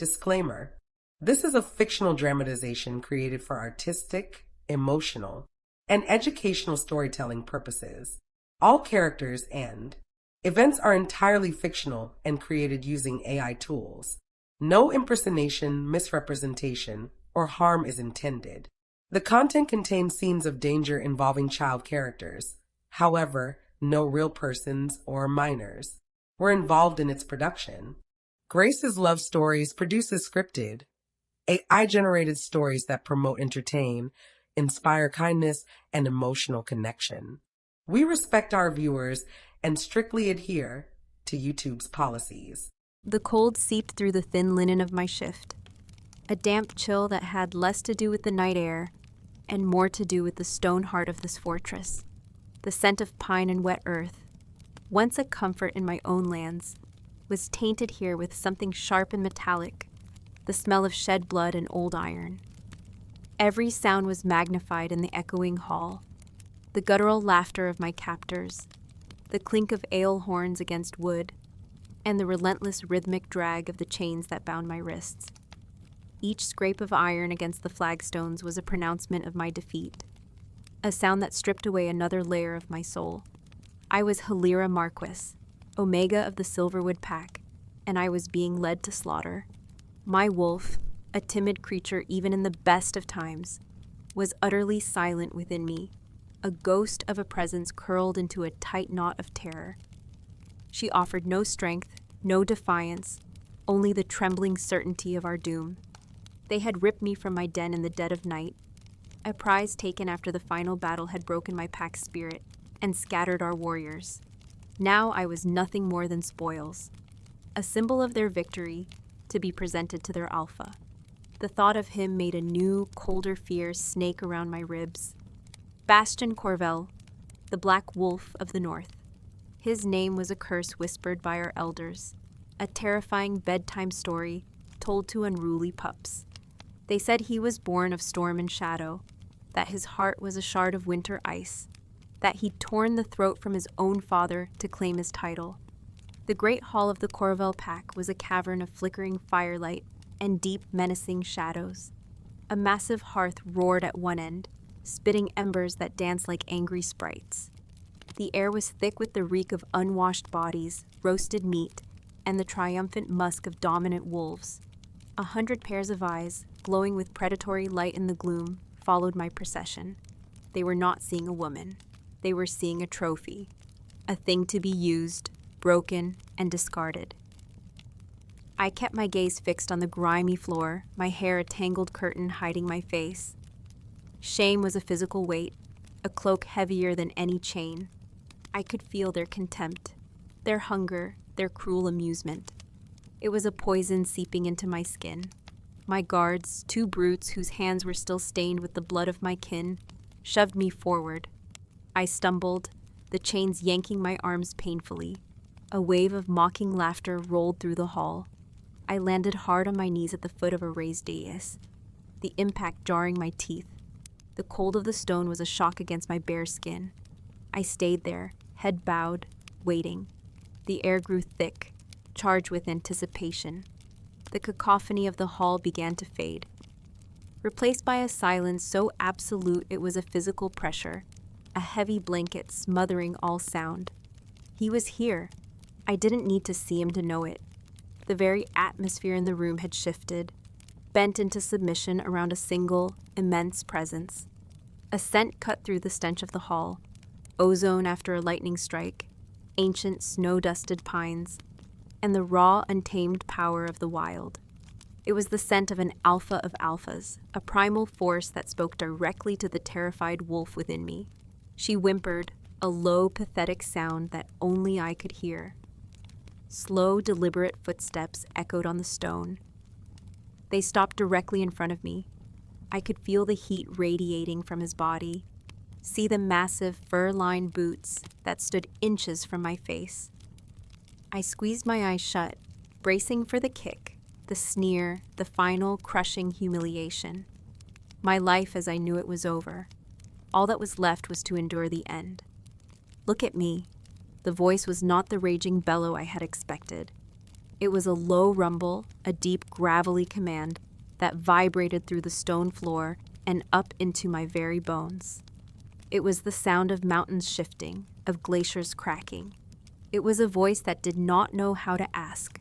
Disclaimer: this is a fictional dramatization created for artistic, emotional, and educational storytelling purposes. All characters and events are entirely fictional and created using AI tools. No impersonation, misrepresentation, or harm is intended. The content contains scenes of danger involving child characters. However, no real persons or minors were involved in its production. Grace's Love Stories produces scripted, AI-generated stories that promote, entertain, inspire kindness, and emotional connection. We respect our viewers and strictly adhere to YouTube's policies. The cold seeped through the thin linen of my shift, a damp chill that had less to do with the night air and more to do with the stone heart of this fortress. The scent of pine and wet earth, once a comfort in my own lands, was tainted here with something sharp and metallic, the smell of shed blood and old iron. Every sound was magnified in the echoing hall, the guttural laughter of my captors, the clink of ale horns against wood, and the relentless rhythmic drag of the chains that bound my wrists. Each scrape of iron against the flagstones was a pronouncement of my defeat, a sound that stripped away another layer of my soul. I was Halira Marquis, Omega of the Silverwood Pack, and I was being led to slaughter. My wolf, a timid creature even in the best of times, was utterly silent within me, a ghost of a presence curled into a tight knot of terror. She offered no strength, no defiance, only the trembling certainty of our doom. They had ripped me from my den in the dead of night, a prize taken after the final battle had broken my pack's spirit and scattered our warriors. Now I was nothing more than spoils, a symbol of their victory to be presented to their alpha. The thought of him made a new, colder fear snake around my ribs. Bastion Corvel, the Black Wolf of the North. His name was a curse whispered by our elders, a terrifying bedtime story told to unruly pups. They said he was born of storm and shadow, that his heart was a shard of winter ice, that he'd torn the throat from his own father to claim his title. The great hall of the Corvel Pack was a cavern of flickering firelight and deep, menacing shadows. A massive hearth roared at one end, spitting embers that danced like angry sprites. The air was thick with the reek of unwashed bodies, roasted meat, and the triumphant musk of dominant wolves. 100 pairs of eyes, glowing with predatory light in the gloom, followed my procession. They were not seeing a woman. They were seeing a trophy, a thing to be used, broken, and discarded. I kept my gaze fixed on the grimy floor, my hair a tangled curtain hiding my face. Shame was a physical weight, a cloak heavier than any chain. I could feel their contempt, their hunger, their cruel amusement. It was a poison seeping into my skin. My guards, two brutes whose hands were still stained with the blood of my kin, shoved me forward. I stumbled, the chains yanking my arms painfully. A wave of mocking laughter rolled through the hall. I landed hard on my knees at the foot of a raised dais, the impact jarring my teeth. The cold of the stone was a shock against my bare skin. I stayed there, head bowed, waiting. The air grew thick, charged with anticipation. The cacophony of the hall began to fade, replaced by a silence so absolute it was a physical pressure, a heavy blanket smothering all sound. He was here. I didn't need to see him to know it. The very atmosphere in the room had shifted, bent into submission around a single, immense presence. A scent cut through the stench of the hall, ozone after a lightning strike, ancient snow-dusted pines, and the raw, untamed power of the wild. It was the scent of an alpha of alphas, a primal force that spoke directly to the terrified wolf within me. She whimpered, a low, pathetic sound that only I could hear. Slow, deliberate footsteps echoed on the stone. They stopped directly in front of me. I could feel the heat radiating from his body, see the massive fur-lined boots that stood inches from my face. I squeezed my eyes shut, bracing for the kick, the sneer, the final crushing humiliation. My life as I knew it was over. All that was left was to endure the end. Look at me. The voice was not the raging bellow I had expected. It was a low rumble, a deep, gravelly command that vibrated through the stone floor and up into my very bones. It was the sound of mountains shifting, of glaciers cracking. It was a voice that did not know how to ask,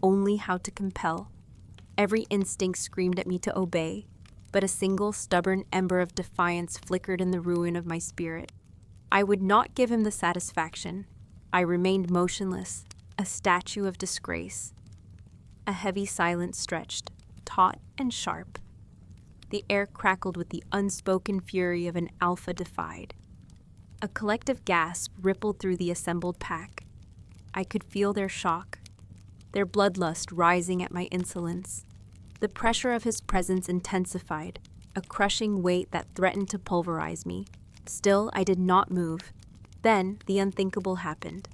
only how to compel. Every instinct screamed at me to obey, but a single stubborn ember of defiance flickered in the ruin of my spirit. I would not give him the satisfaction. I remained motionless, a statue of disgrace. A heavy silence stretched, taut and sharp. The air crackled with the unspoken fury of an alpha defied. A collective gasp rippled through the assembled pack. I could feel their shock, their bloodlust rising at my insolence. The pressure of his presence intensified, a crushing weight that threatened to pulverize me. Still, I did not move. Then, the unthinkable happened.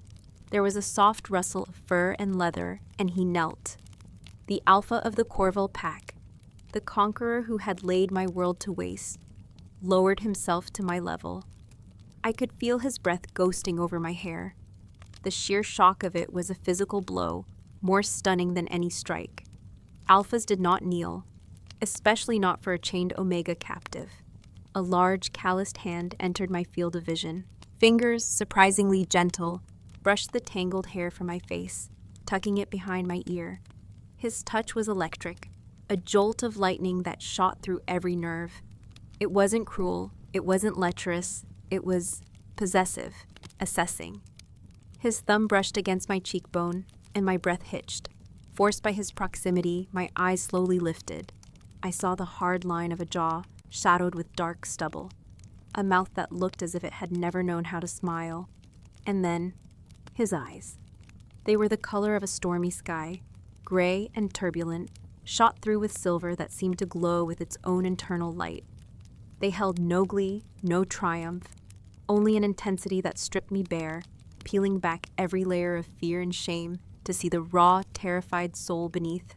There was a soft rustle of fur and leather, and he knelt. The alpha of the Corval pack, the conqueror who had laid my world to waste, lowered himself to my level. I could feel his breath ghosting over my hair. The sheer shock of it was a physical blow, more stunning than any strike. Alphas did not kneel, especially not for a chained Omega captive. A large, calloused hand entered my field of vision. Fingers, surprisingly gentle, brushed the tangled hair from my face, tucking it behind my ear. His touch was electric, a jolt of lightning that shot through every nerve. It wasn't cruel, it wasn't lecherous, it was possessive, assessing. His thumb brushed against my cheekbone, and my breath hitched. Forced by his proximity, my eyes slowly lifted. I saw the hard line of a jaw, shadowed with dark stubble, a mouth that looked as if it had never known how to smile. And then, his eyes. They were the color of a stormy sky, gray and turbulent, shot through with silver that seemed to glow with its own internal light. They held no glee, no triumph, only an intensity that stripped me bare, peeling back every layer of fear and shame to see the raw, terrified soul beneath.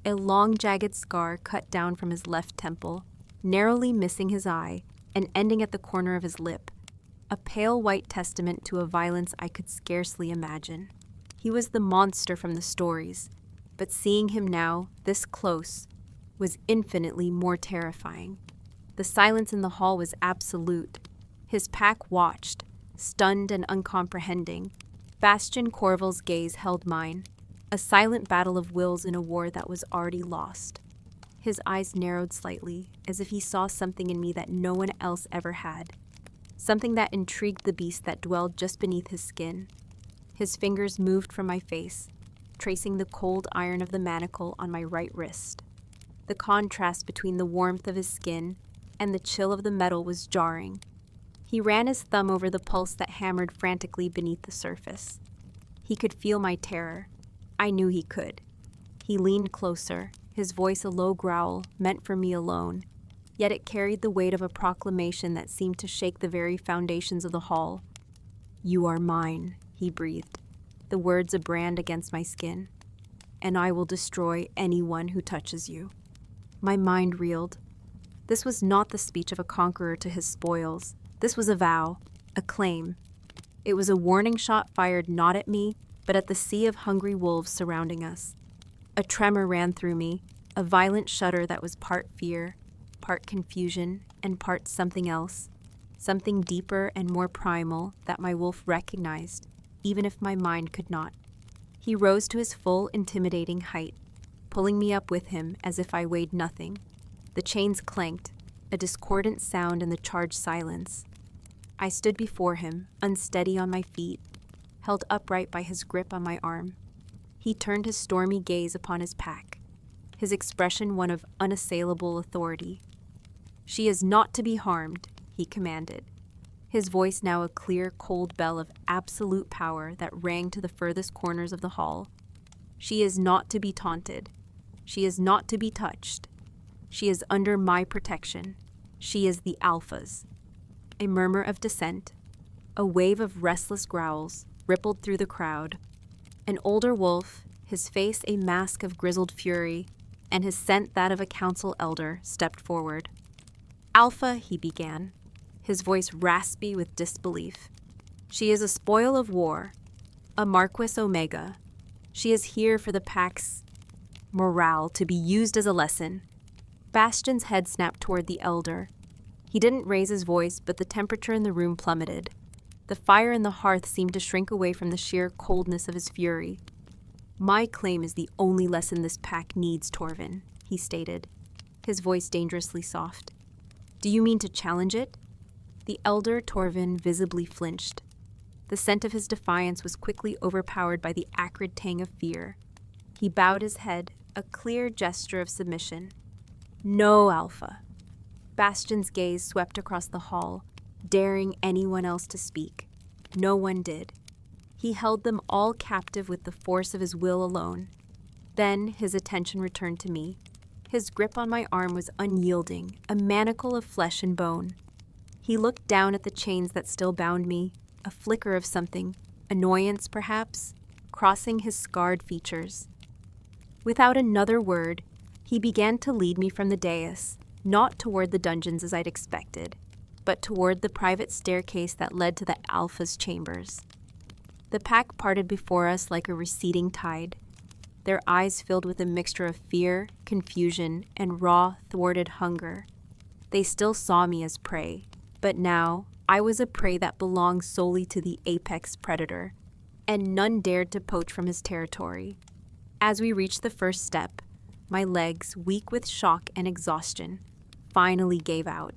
A long, jagged scar cut down from his left temple, narrowly missing his eye and ending at the corner of his lip, a pale white testament to a violence I could scarcely imagine. He was the monster from the stories, but seeing him now, this close, was infinitely more terrifying. The silence in the hall was absolute. His pack watched, stunned and uncomprehending. Bastion Corval's gaze held mine, a silent battle of wills in a war that was already lost. His eyes narrowed slightly, as if he saw something in me that no one else ever had, something that intrigued the beast that dwelled just beneath his skin. His fingers moved from my face, tracing the cold iron of the manacle on my right wrist. The contrast between the warmth of his skin and the chill of the metal was jarring. He ran his thumb over the pulse that hammered frantically beneath the surface. He could feel my terror. I knew he could. He leaned closer, his voice a low growl meant for me alone, yet it carried the weight of a proclamation that seemed to shake the very foundations of the hall. "You are mine," he breathed, the words a brand against my skin. "And I will destroy anyone who touches you." My mind reeled. This was not the speech of a conqueror to his spoils. This was a vow, a claim. It was a warning shot fired not at me, but at the sea of hungry wolves surrounding us. A tremor ran through me, a violent shudder that was part fear, part confusion, and part something else, something deeper and more primal that my wolf recognized, even if my mind could not. He rose to his full, intimidating height, pulling me up with him as if I weighed nothing. The chains clanked, a discordant sound in the charged silence. I stood before him, unsteady on my feet, held upright by his grip on my arm. He turned his stormy gaze upon his pack, his expression one of unassailable authority. "She is not to be harmed," he commanded, his voice now a clear, cold bell of absolute power that rang to the furthest corners of the hall. "She is not to be taunted. She is not to be touched. She is under my protection. She is the Alpha's." A murmur of dissent, a wave of restless growls, rippled through the crowd. An older wolf, his face a mask of grizzled fury, and his scent that of a council elder, stepped forward. "Alpha," he began, his voice raspy with disbelief. "She is a spoil of war, a Marquis Omega. She is here for the pack's morale to be used as a lesson. Bastion's head snapped toward the elder. He didn't raise his voice, but the temperature in the room plummeted. The fire in the hearth seemed to shrink away from the sheer coldness of his fury. "My claim is the only lesson this pack needs, Torvin," he stated, his voice dangerously soft. "Do you mean to challenge it?" The elder Torvin visibly flinched. The scent of his defiance was quickly overpowered by the acrid tang of fear. He bowed his head, a clear gesture of submission. "No, Alpha." Bastion's gaze swept across the hall, daring anyone else to speak. No one did. He held them all captive with the force of his will alone. Then his attention returned to me. His grip on my arm was unyielding, a manacle of flesh and bone. He looked down at the chains that still bound me, a flicker of something, annoyance perhaps, crossing his scarred features. Without another word, he began to lead me from the dais, not toward the dungeons as I'd expected, but toward the private staircase that led to the Alpha's chambers. The pack parted before us like a receding tide, their eyes filled with a mixture of fear, confusion, and raw, thwarted hunger. They still saw me as prey, but now I was a prey that belonged solely to the apex predator, and none dared to poach from his territory. As we reached the first step, my legs, weak with shock and exhaustion, finally gave out.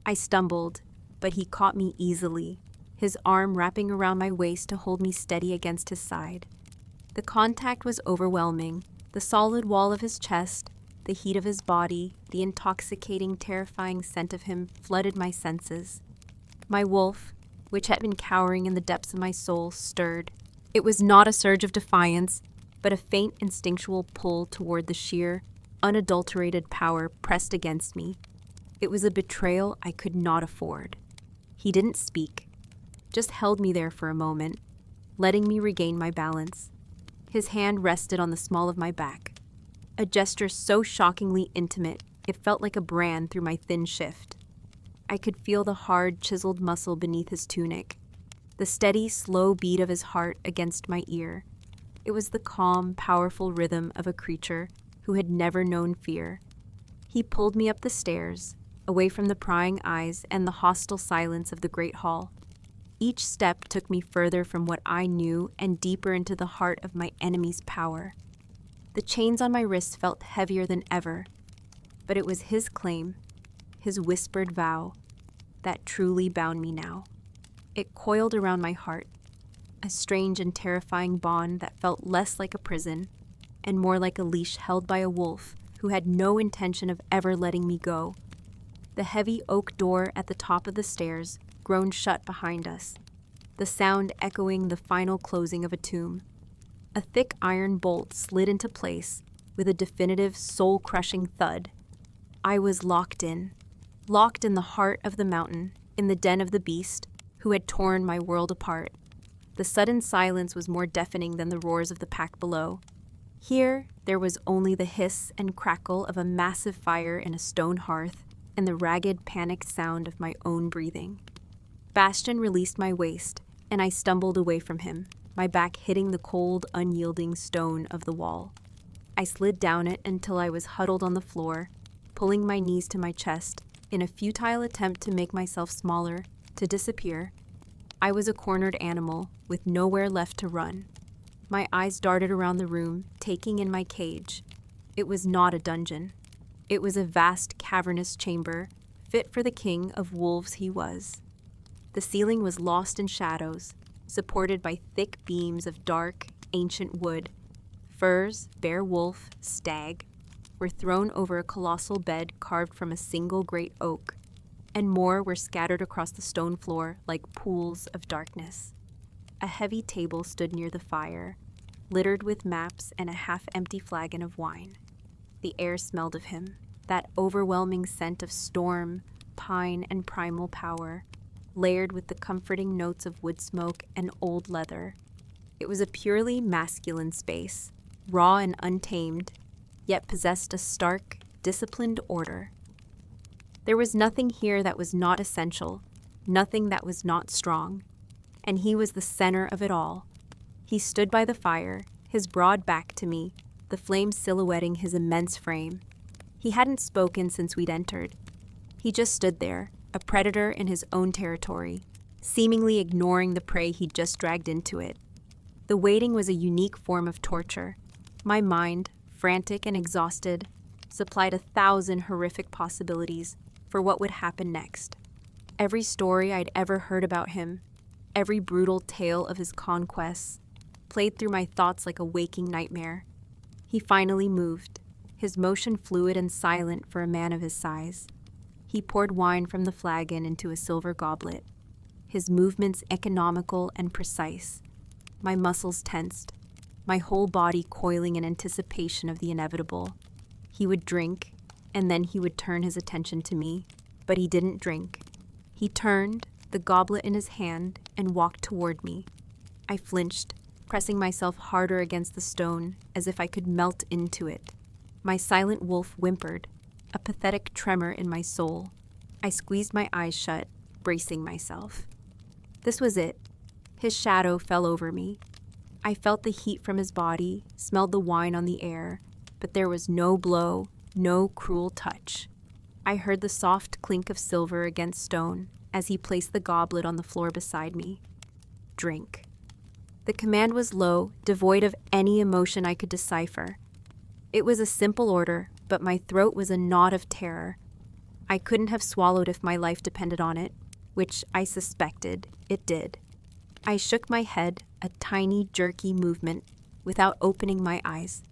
I stumbled, but he caught me easily, his arm wrapping around my waist to hold me steady against his side. The contact was overwhelming, the solid wall of his chest, the heat of his body, the intoxicating, terrifying scent of him flooded my senses. My wolf, which had been cowering in the depths of my soul, stirred. It was not a surge of defiance, but a faint instinctual pull toward the sheer, unadulterated power pressed against me. It was a betrayal I could not afford. He didn't speak, just held me there for a moment, letting me regain my balance. His hand rested on the small of my back, a gesture so shockingly intimate it felt like a brand through my thin shift. I could feel the hard, chiseled muscle beneath his tunic, the steady, slow beat of his heart against my ear. It was the calm, powerful rhythm of a creature who had never known fear. He pulled me up the stairs, away from the prying eyes and the hostile silence of the great hall. Each step took me further from what I knew and deeper into the heart of my enemy's power. The chains on my wrists felt heavier than ever, but it was his claim, his whispered vow, that truly bound me now. It coiled around my heart, a strange and terrifying bond that felt less like a prison and more like a leash held by a wolf who had no intention of ever letting me go. The heavy oak door at the top of the stairs groaned shut behind us, the sound echoing the final closing of a tomb. A thick iron bolt slid into place with a definitive, soul-crushing thud. I was locked in the heart of the mountain, in the den of the beast, who had torn my world apart. The sudden silence was more deafening than the roars of the pack below. Here, there was only the hiss and crackle of a massive fire in a stone hearth and the ragged, panicked sound of my own breathing. Bastion released my waist, and I stumbled away from him, my back hitting the cold, unyielding stone of the wall. I slid down it until I was huddled on the floor, pulling my knees to my chest in a futile attempt to make myself smaller, to disappear. I was a cornered animal with nowhere left to run. My eyes darted around the room, taking in my cage. It was not a dungeon. It was a vast, cavernous chamber, fit for the king of wolves he was. The ceiling was lost in shadows, supported by thick beams of dark, ancient wood. Furs, bear wolf, stag, were thrown over a colossal bed carved from a single great oak, and more were scattered across the stone floor like pools of darkness. A heavy table stood near the fire, littered with maps and a half-empty flagon of wine. The air smelled of him, that overwhelming scent of storm, pine, and primal power, layered with the comforting notes of wood smoke and old leather. It was a purely masculine space, raw and untamed, yet possessed a stark, disciplined order. There was nothing here that was not essential, nothing that was not strong, and he was the center of it all. He stood by the fire, his broad back to me, the flames silhouetting his immense frame. He hadn't spoken since we'd entered. He just stood there, a predator in his own territory, seemingly ignoring the prey he'd just dragged into it. The waiting was a unique form of torture. My mind, frantic and exhausted, supplied 1,000 horrific possibilities for what would happen next. Every story I'd ever heard about him, every brutal tale of his conquests, played through my thoughts like a waking nightmare. He finally moved, his motion fluid and silent for a man of his size. He poured wine from the flagon into a silver goblet, his movements economical and precise. My muscles tensed, my whole body coiling in anticipation of the inevitable. He would drink, and then he would turn his attention to me, but he didn't drink. He turned, the goblet in his hand, and walked toward me. I flinched, pressing myself harder against the stone as if I could melt into it. My silent wolf whimpered, a pathetic tremor in my soul. I squeezed my eyes shut, bracing myself. This was it. His shadow fell over me. I felt the heat from his body, smelled the wine on the air, but there was no blow, no cruel touch. I heard the soft clink of silver against stone as he placed the goblet on the floor beside me. Drink. The command was low, devoid of any emotion I could decipher. It was a simple order, but my throat was a knot of terror. I couldn't have swallowed if my life depended on it, which I suspected it did. I shook my head, a tiny, jerky movement, without opening my eyes.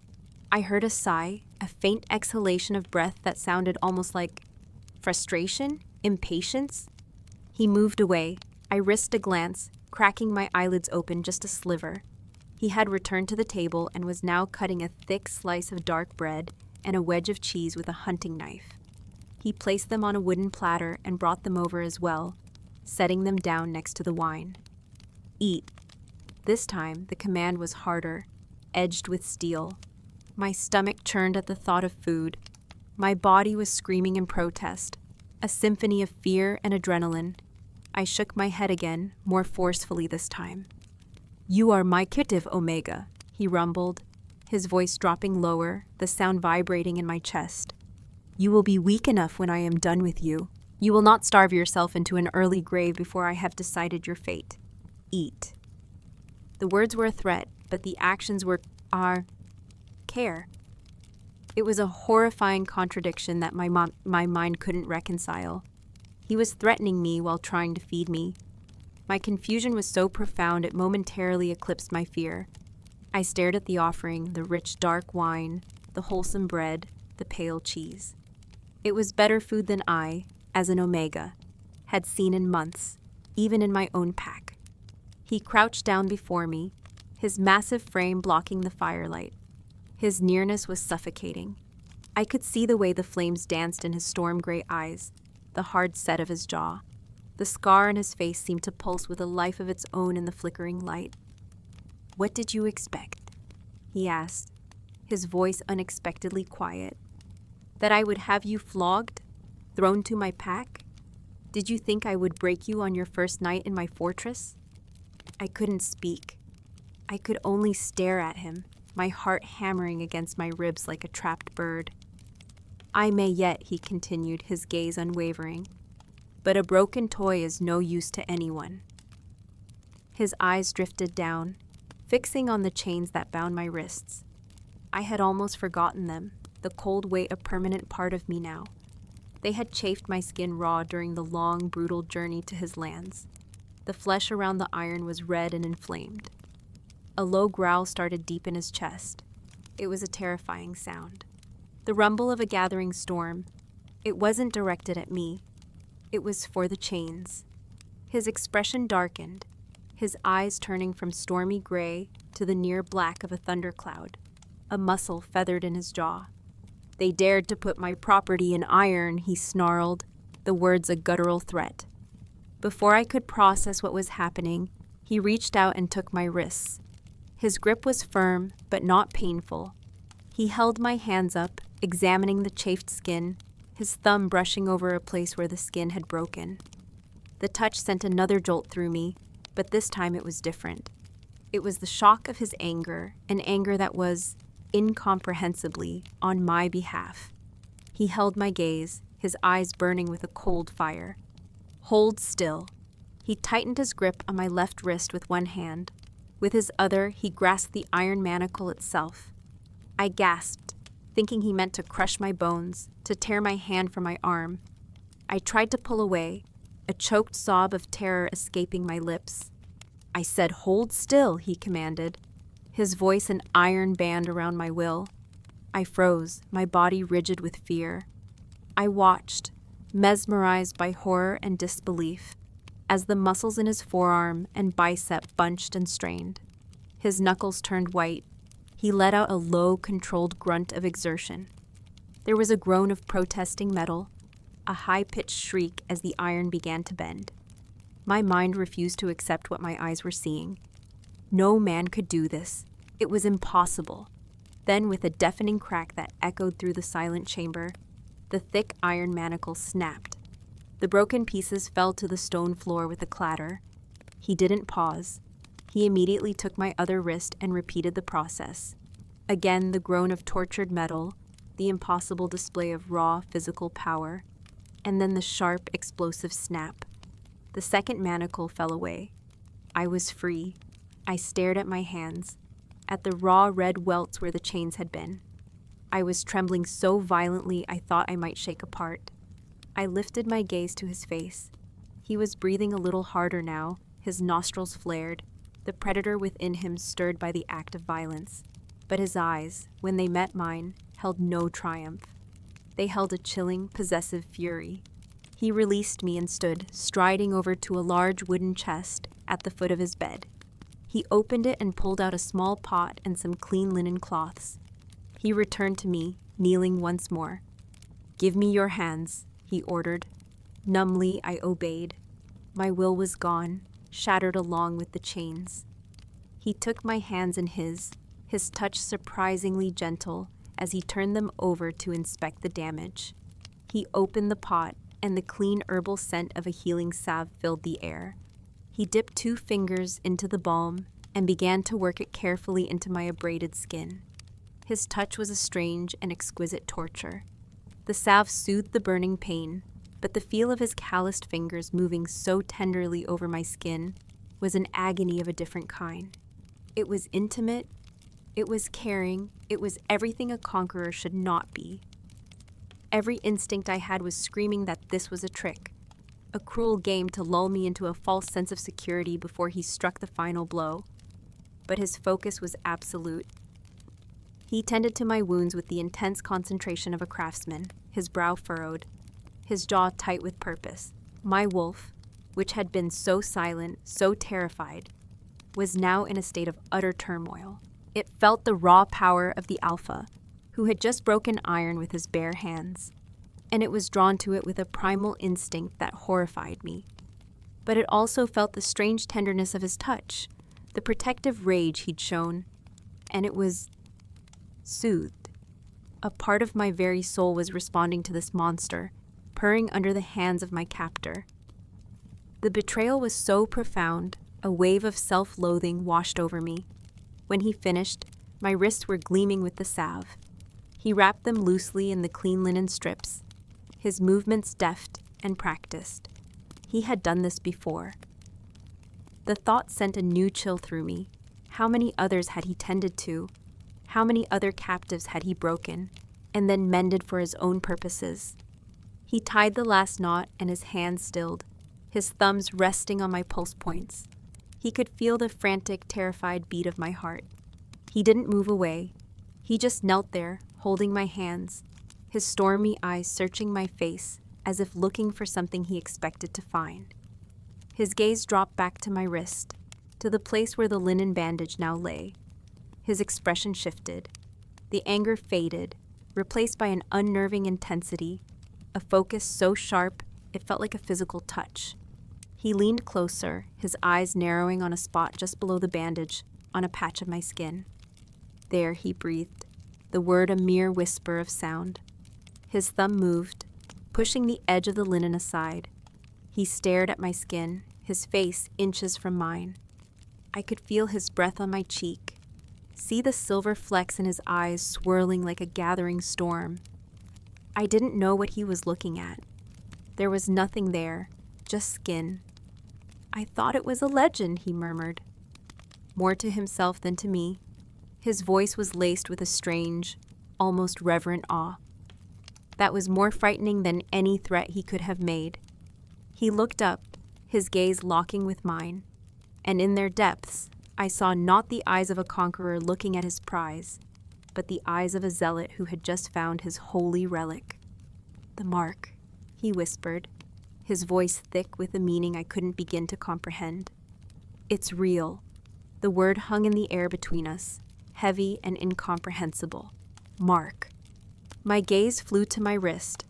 I heard a sigh, a faint exhalation of breath that sounded almost like frustration, impatience. He moved away. I risked a glance, cracking my eyelids open just a sliver. He had returned to the table and was now cutting a thick slice of dark bread and a wedge of cheese with a hunting knife. He placed them on a wooden platter and brought them over as well, setting them down next to the wine. Eat. This time, the command was harder, edged with steel. My stomach churned at the thought of food. My body was screaming in protest, a symphony of fear and adrenaline. I shook my head again, more forcefully this time. "You are my captive, Omega," he rumbled, his voice dropping lower, the sound vibrating in my chest. "You will be weak enough when I am done with you. You will not starve yourself into an early grave before I have decided your fate. Eat." The words were a threat, but the actions were care. It was a horrifying contradiction that my mind couldn't reconcile. He was threatening me while trying to feed me. My confusion was so profound it momentarily eclipsed my fear. I stared at the offering, the rich dark wine, the wholesome bread, the pale cheese. It was better food than I, as an Omega, had seen in months, even in my own pack. He crouched down before me, his massive frame blocking the firelight. His nearness was suffocating. I could see the way the flames danced in his storm-gray eyes, the hard set of his jaw. The scar on his face seemed to pulse with a life of its own in the flickering light. "What did you expect?" he asked, his voice unexpectedly quiet. "That I would have you flogged? Thrown to my pack? Did you think I would break you on your first night in my fortress?" I couldn't speak. I could only stare at him, my heart hammering against my ribs like a trapped bird. "I may yet," he continued, his gaze unwavering, "but a broken toy is no use to anyone." His eyes drifted down, fixing on the chains that bound my wrists. I had almost forgotten them, the cold weight a permanent part of me now. They had chafed my skin raw during the long, brutal journey to his lands. The flesh around the iron was red and inflamed. A low growl started deep in his chest. It was a terrifying sound. The rumble of a gathering storm. It wasn't directed at me. It was for the chains. His expression darkened, his eyes turning from stormy gray to the near black of a thundercloud. A muscle feathered in his jaw. "They dared to put my property in iron," he snarled, the words a guttural threat. Before I could process what was happening, he reached out and took my wrists. His grip was firm, but not painful. He held my hands up, examining the chafed skin, his thumb brushing over a place where the skin had broken. The touch sent another jolt through me, but this time it was different. It was the shock of his anger, an anger that was, incomprehensibly, on my behalf. He held my gaze, his eyes burning with a cold fire. Hold still. He tightened his grip on my left wrist with one hand. With his other, he grasped the iron manacle itself. I gasped, thinking he meant to crush my bones, to tear my hand from my arm. I tried to pull away, a choked sob of terror escaping my lips. I said, "Hold still," he commanded, his voice an iron band around my will. I froze, my body rigid with fear. I watched, mesmerized by horror and disbelief, as the muscles in his forearm and bicep bunched and strained. His knuckles turned white. He let out a low, controlled grunt of exertion. There was a groan of protesting metal, a high-pitched shriek as the iron began to bend. My mind refused to accept what my eyes were seeing. No man could do this. It was impossible. Then, with a deafening crack that echoed through the silent chamber, the thick iron manacle snapped. The broken pieces fell to the stone floor with a clatter. He didn't pause. He immediately took my other wrist and repeated the process. Again, the groan of tortured metal, the impossible display of raw physical power, and then the sharp, explosive snap. The second manacle fell away. I was free. I stared at my hands, at the raw red welts where the chains had been. I was trembling so violently I thought I might shake apart. I lifted my gaze to his face. He was breathing a little harder now, his nostrils flared, the predator within him stirred by the act of violence. But his eyes, when they met mine, held no triumph. They held a chilling, possessive fury. He released me and stood, striding over to a large wooden chest at the foot of his bed. He opened it and pulled out a small pot and some clean linen cloths. He returned to me, kneeling once more. "Give me your hands," he ordered. Numbly, I obeyed. My will was gone, shattered along with the chains. He took my hands in his touch surprisingly gentle as he turned them over to inspect the damage. He opened the pot, and the clean herbal scent of a healing salve filled the air. He dipped 2 fingers into the balm and began to work it carefully into my abraded skin. His touch was a strange and exquisite torture. The salve soothed the burning pain, but the feel of his calloused fingers moving so tenderly over my skin was an agony of a different kind. It was intimate, it was caring, it was everything a conqueror should not be. Every instinct I had was screaming that this was a trick, a cruel game to lull me into a false sense of security before he struck the final blow. But his focus was absolute. He tended to my wounds with the intense concentration of a craftsman, his brow furrowed, his jaw tight with purpose. My wolf, which had been so silent, so terrified, was now in a state of utter turmoil. It felt the raw power of the alpha, who had just broken iron with his bare hands, and it was drawn to it with a primal instinct that horrified me. But it also felt the strange tenderness of his touch, the protective rage he'd shown, and it was soothed. A part of my very soul was responding to this monster, purring under the hands of my captor. The betrayal was so profound, a wave of self-loathing washed over me. When he finished, my wrists were gleaming with the salve. He wrapped them loosely in the clean linen strips, his movements deft and practiced. He had done this before. The thought sent a new chill through me. How many others had he tended to? How many other captives had he broken, and then mended for his own purposes? He tied the last knot, and his hands stilled, his thumbs resting on my pulse points. He could feel the frantic, terrified beat of my heart. He didn't move away. He just knelt there, holding my hands, his stormy eyes searching my face as if looking for something he expected to find. His gaze dropped back to my wrist, to the place where the linen bandage now lay. His expression shifted. The anger faded, replaced by an unnerving intensity, a focus so sharp it felt like a physical touch. He leaned closer, his eyes narrowing on a spot just below the bandage, on a patch of my skin. "There," he breathed, the word a mere whisper of sound. His thumb moved, pushing the edge of the linen aside. He stared at my skin, his face inches from mine. I could feel his breath on my cheek, see the silver flecks in his eyes swirling like a gathering storm. I didn't know what he was looking at. There was nothing there, just skin. I thought it was a legend, he murmured. More to himself than to me. His voice was laced with a strange, almost reverent awe. That was more frightening than any threat he could have made. He looked up, his gaze locking with mine, and in their depths, I saw not the eyes of a conqueror looking at his prize, but the eyes of a zealot who had just found his holy relic. "The mark," he whispered, his voice thick with a meaning I couldn't begin to comprehend. "It's real." The word hung in the air between us, heavy and incomprehensible. Mark. My gaze flew to my wrist,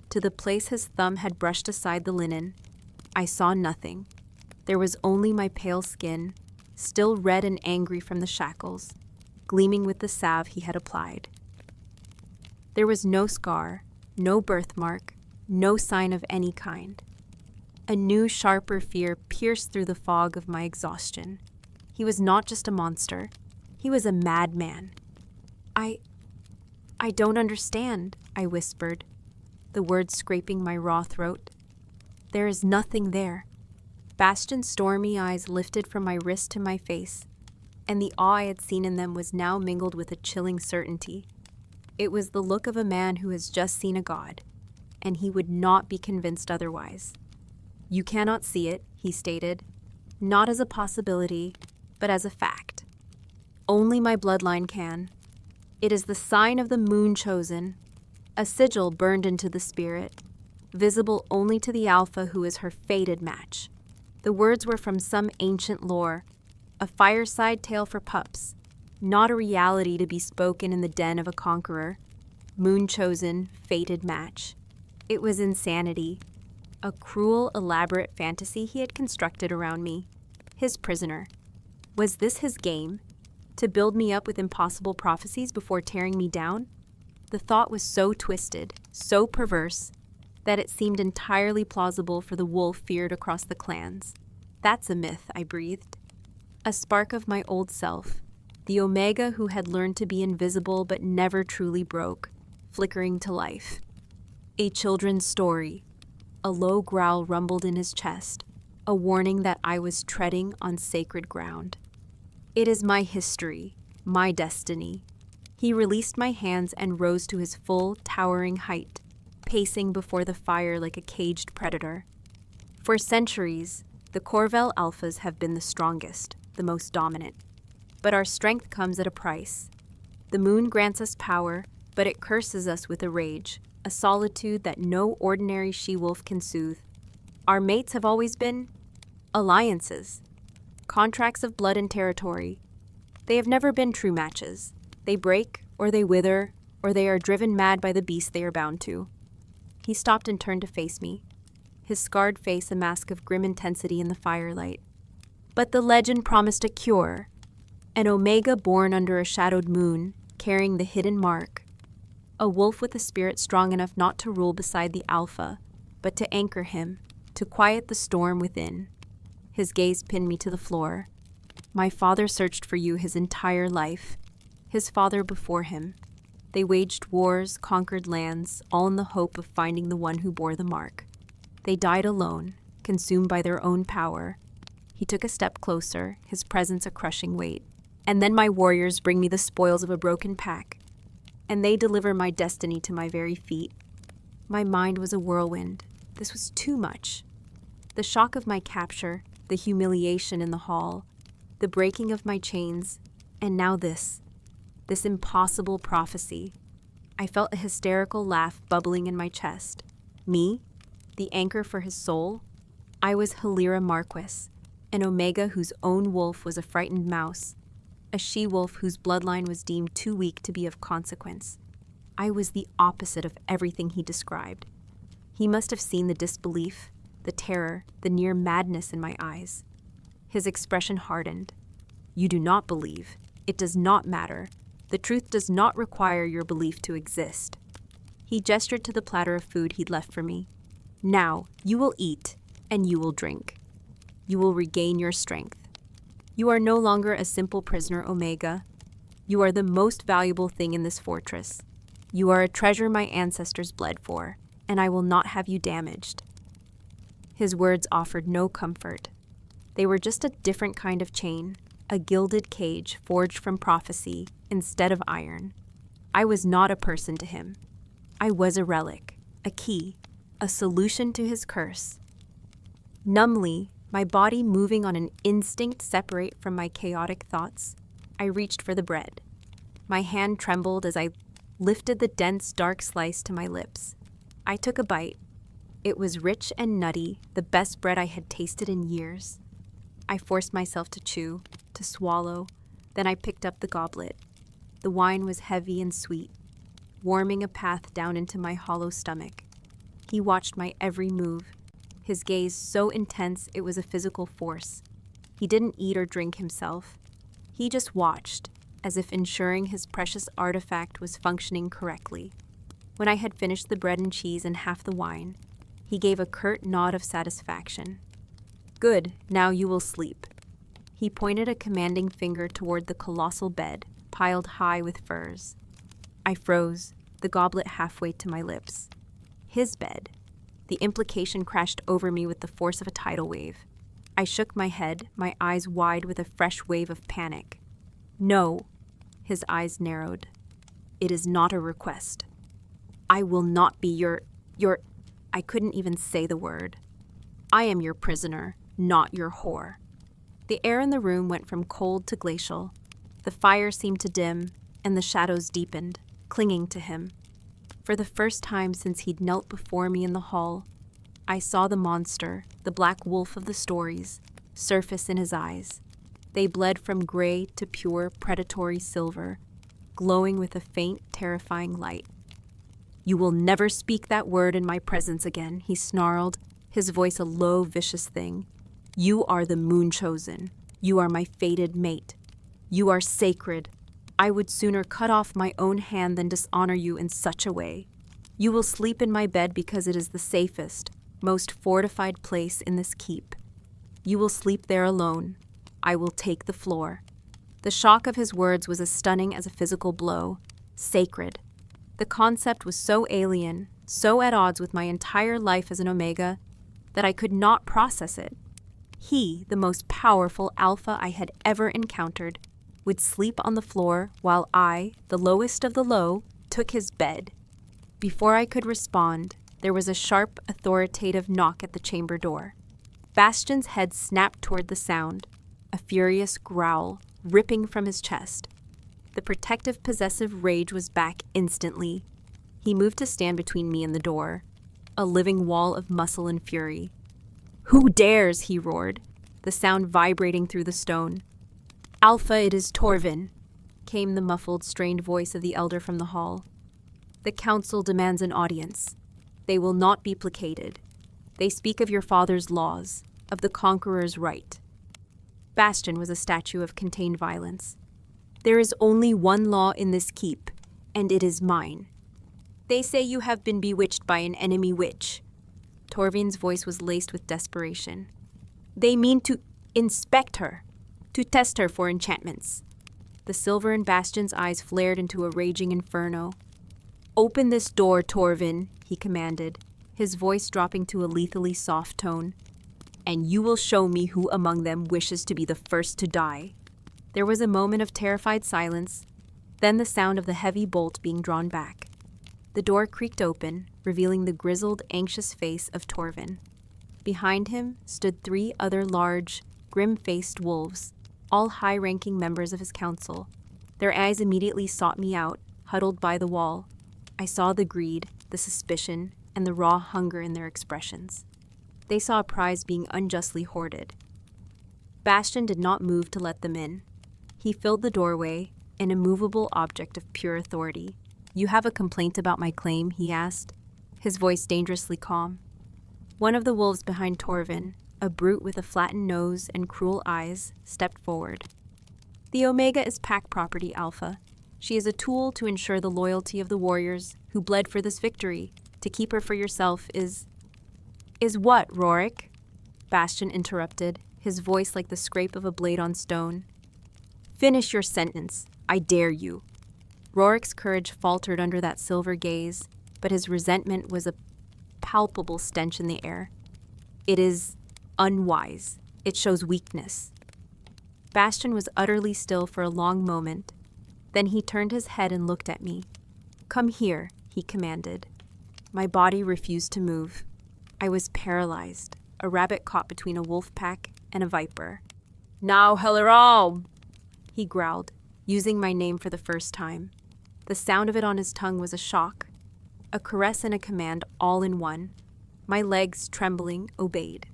to the place his thumb had brushed aside the linen. I saw nothing. There was only my pale skin, still red and angry from the shackles, gleaming with the salve he had applied. There was no scar, no birthmark, no sign of any kind. A new, sharper fear pierced through the fog of my exhaustion. He was not just a monster. He was a madman. I don't understand, I whispered, the words scraping my raw throat. There is nothing there. Bastion's stormy eyes lifted from my wrist to my face, and the awe I had seen in them was now mingled with a chilling certainty. It was the look of a man who has just seen a god, and he would not be convinced otherwise. "You cannot see it," he stated, "not as a possibility, but as a fact. Only my bloodline can. It is the sign of the moon chosen, a sigil burned into the spirit, visible only to the alpha who is her fated match." The words were from some ancient lore, a fireside tale for pups, not a reality to be spoken in the den of a conqueror. Moon chosen, fated match. It was insanity, a cruel, elaborate fantasy he had constructed around me, his prisoner. Was this his game? To build me up with impossible prophecies before tearing me down? The thought was so twisted, so perverse, that it seemed entirely plausible for the wolf feared across the clans. "That's a myth," I breathed. A spark of my old self, the Omega who had learned to be invisible but never truly broke, flickering to life. A children's story. A low growl rumbled in his chest, a warning that I was treading on sacred ground. "It is my history, my destiny." He released my hands and rose to his full, towering height, pacing before the fire like a caged predator. For centuries, the Corvel Alphas have been the strongest, the most dominant. But our strength comes at a price. The moon grants us power, but it curses us with a rage, a solitude that no ordinary she-wolf can soothe. Our mates have always been alliances, contracts of blood and territory. They have never been true matches. They break, or they wither, or they are driven mad by the beast they are bound to. He stopped and turned to face me, his scarred face a mask of grim intensity in the firelight. But the legend promised a cure, an Omega born under a shadowed moon, carrying the hidden mark, a wolf with a spirit strong enough not to rule beside the Alpha, but to anchor him, to quiet the storm within. His gaze pinned me to the floor. "My father searched for you his entire life, his father before him. They waged wars, conquered lands, all in the hope of finding the one who bore the mark. They died alone, consumed by their own power." He took a step closer, his presence a crushing weight. "And then my warriors bring me the spoils of a broken pack, and they deliver my destiny to my very feet." My mind was a whirlwind. This was too much. The shock of my capture, the humiliation in the hall, the breaking of my chains, and now this impossible prophecy. I felt a hysterical laugh bubbling in my chest. Me? The anchor for his soul? I was Halira Marquis, an Omega whose own wolf was a frightened mouse, a she-wolf whose bloodline was deemed too weak to be of consequence. I was the opposite of everything he described. He must have seen the disbelief, the terror, the near madness in my eyes. His expression hardened. "You do not believe. It does not matter. The truth does not require your belief to exist." He gestured to the platter of food he'd left for me. "Now, you will eat, and you will drink. You will regain your strength. You are no longer a simple prisoner, Omega. You are the most valuable thing in this fortress. You are a treasure my ancestors bled for, and I will not have you damaged." His words offered no comfort. They were just a different kind of chain, a gilded cage forged from prophecy instead of iron. I was not a person to him. I was a relic, a key, a solution to his curse. Numbly, my body moving on an instinct separate from my chaotic thoughts, I reached for the bread. My hand trembled as I lifted the dense, dark slice to my lips. I took a bite. It was rich and nutty, the best bread I had tasted in years. I forced myself to chew, to swallow, then I picked up the goblet. The wine was heavy and sweet, warming a path down into my hollow stomach. He watched my every move, his gaze so intense it was a physical force. He didn't eat or drink himself. He just watched, as if ensuring his precious artifact was functioning correctly. When I had finished the bread and cheese and half the wine, he gave a curt nod of satisfaction. "Good, now you will sleep." He pointed a commanding finger toward the colossal bed, piled high with furs. I froze, the goblet halfway to my lips. His bed. The implication crashed over me with the force of a tidal wave. I shook my head, my eyes wide with a fresh wave of panic. "No." His eyes narrowed. "It is not a request. I will not be your... I couldn't even say the word. I am your prisoner, not your whore." The air in the room went from cold to glacial. The fire seemed to dim, and the shadows deepened, clinging to him. For the first time since he'd knelt before me in the hall, I saw the monster, the black wolf of the stories, surface in his eyes. They bled from gray to pure, predatory silver, glowing with a faint, terrifying light. "You will never speak that word in my presence again," he snarled, his voice a low, vicious thing. "You are the moon chosen. You are my fated mate. You are sacred. I would sooner cut off my own hand than dishonor you in such a way. You will sleep in my bed because it is the safest, most fortified place in this keep. You will sleep there alone. I will take the floor." The shock of his words was as stunning as a physical blow. Sacred. The concept was so alien, so at odds with my entire life as an Omega, that I could not process it. He, the most powerful alpha I had ever encountered, would sleep on the floor while I, the lowest of the low, took his bed. Before I could respond, there was a sharp, authoritative knock at the chamber door. Bastion's head snapped toward the sound, a furious growl ripping from his chest. The protective, possessive rage was back instantly. He moved to stand between me and the door, a living wall of muscle and fury. "Who dares?" he roared, the sound vibrating through the stone. "Alpha, it is Torvin," came the muffled, strained voice of the elder from the hall. "The council demands an audience. They will not be placated. They speak of your father's laws, of the conqueror's right." Bastion was a statue of contained violence. "There is only one law in this keep, and it is mine. They say you have been bewitched by an enemy witch." Torvin's voice was laced with desperation. "They mean to inspect her, to test her for enchantments." The silver in Bastion's eyes flared into a raging inferno. "Open this door, Torvin," he commanded, his voice dropping to a lethally soft tone, "and you will show me who among them wishes to be the first to die." There was a moment of terrified silence, then the sound of the heavy bolt being drawn back. The door creaked open, revealing the grizzled, anxious face of Torvin. Behind him stood 3 other large, grim-faced wolves, all high-ranking members of his council. Their eyes immediately sought me out, huddled by the wall. I saw the greed, the suspicion, and the raw hunger in their expressions. They saw a prize being unjustly hoarded. Bastion did not move to let them in. He filled the doorway, an immovable object of pure authority. "You have a complaint about my claim?" he asked, his voice dangerously calm. One of the wolves behind Torvin, a brute with a flattened nose and cruel eyes, stepped forward. "The Omega is pack property, Alpha. She is a tool to ensure the loyalty of the warriors who bled for this victory. To keep her for yourself is what, Rorik?" Bastion interrupted, his voice like the scrape of a blade on stone. "Finish your sentence. I dare you." Rorik's courage faltered under that silver gaze, but his resentment was a palpable stench in the air. "It is unwise. It shows weakness." Bastion was utterly still for a long moment. Then he turned his head and looked at me. "Come here," he commanded. My body refused to move. I was paralyzed, a rabbit caught between a wolf pack and a viper. "Now, hello!" he growled, using my name for the first time. The sound of it on his tongue was a shock, a caress and a command all in one. My legs, trembling, obeyed.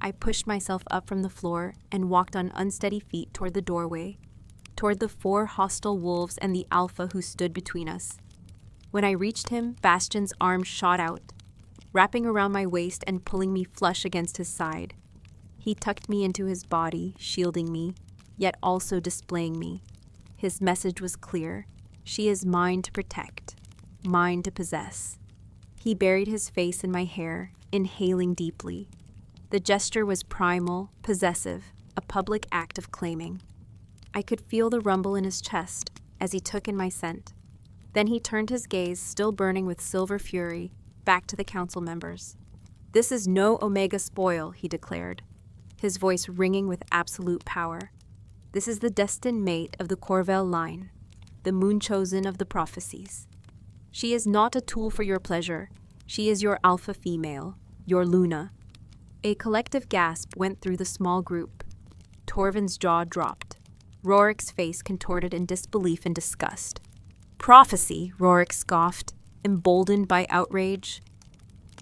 I pushed myself up from the floor and walked on unsteady feet toward the doorway, toward the 4 hostile wolves and the alpha who stood between us. When I reached him, Bastion's arm shot out, wrapping around my waist and pulling me flush against his side. He tucked me into his body, shielding me, yet also displaying me. His message was clear. She is mine to protect, mine to possess. He buried his face in my hair, inhaling deeply. The gesture was primal, possessive, a public act of claiming. I could feel the rumble in his chest as he took in my scent. Then he turned his gaze, still burning with silver fury, back to the council members. "This is no Omega spoil," he declared, his voice ringing with absolute power. "This is the destined mate of the Corvel line, the moon-chosen of the prophecies. She is not a tool for your pleasure. She is your alpha female, your Luna." A collective gasp went through the small group. Torvin's jaw dropped. Rorik's face contorted in disbelief and disgust. "Prophecy," Rorik scoffed, emboldened by outrage.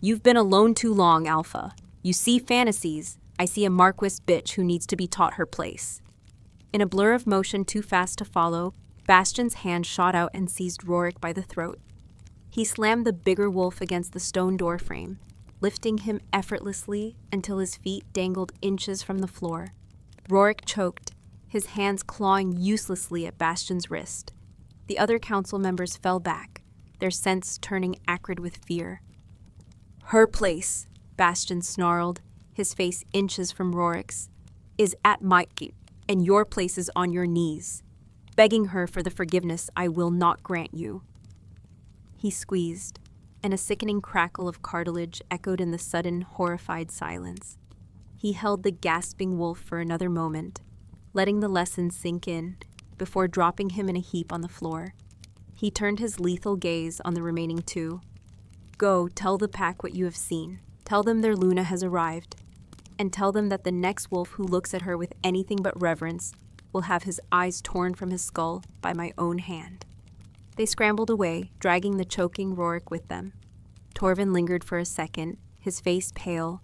"You've been alone too long, Alpha. You see fantasies. I see a Marquis bitch who needs to be taught her place." In a blur of motion too fast to follow, Bastion's hand shot out and seized Rorik by the throat. He slammed the bigger wolf against the stone door frame, lifting him effortlessly until his feet dangled inches from the floor. Rorik choked, his hands clawing uselessly at Bastion's wrist. The other council members fell back, their scents turning acrid with fear. "Her place," Bastion snarled, his face inches from Rorik's, "is at my gate, and your place is on your knees, begging her for the forgiveness I will not grant you." He squeezed, and a sickening crackle of cartilage echoed in the sudden, horrified silence. He held the gasping wolf for another moment, letting the lesson sink in, before dropping him in a heap on the floor. He turned his lethal gaze on the remaining 2. "Go, tell the pack what you have seen. Tell them their Luna has arrived. And tell them that the next wolf who looks at her with anything but reverence will have his eyes torn from his skull by my own hand." They scrambled away, dragging the choking Rorik with them. Torvin lingered for a second, his face pale,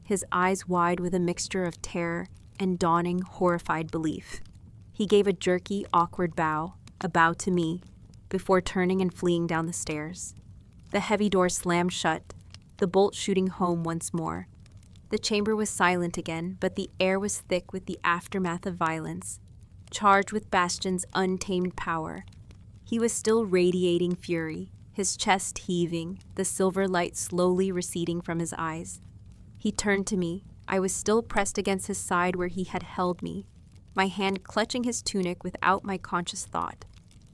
his eyes wide with a mixture of terror and dawning, horrified belief. He gave a jerky, awkward bow, a bow to me, before turning and fleeing down the stairs. The heavy door slammed shut, the bolt shooting home once more. The chamber was silent again, but the air was thick with the aftermath of violence, charged with Bastion's untamed power. He was still radiating fury, his chest heaving, the silver light slowly receding from his eyes. He turned to me. I was still pressed against his side where he had held me, my hand clutching his tunic without my conscious thought.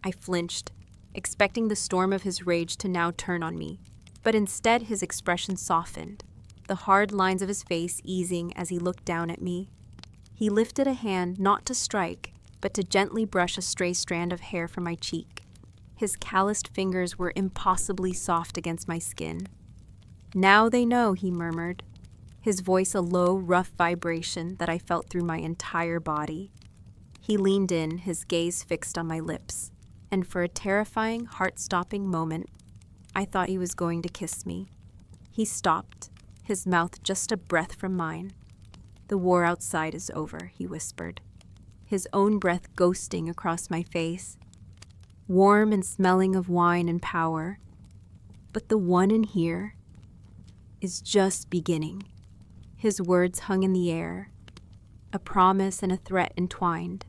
I flinched, expecting the storm of his rage to now turn on me, but instead his expression softened, the hard lines of his face easing as he looked down at me. He lifted a hand not to strike, but to gently brush a stray strand of hair from my cheek. His calloused fingers were impossibly soft against my skin. "Now they know," he murmured, his voice a low, rough vibration that I felt through my entire body. He leaned in, his gaze fixed on my lips, and for a terrifying, heart-stopping moment, I thought he was going to kiss me. He stopped, his mouth just a breath from mine. "The war outside is over," he whispered, his own breath ghosting across my face, warm and smelling of wine and power. "But the one in here is just beginning." His words hung in the air, a promise and a threat entwined.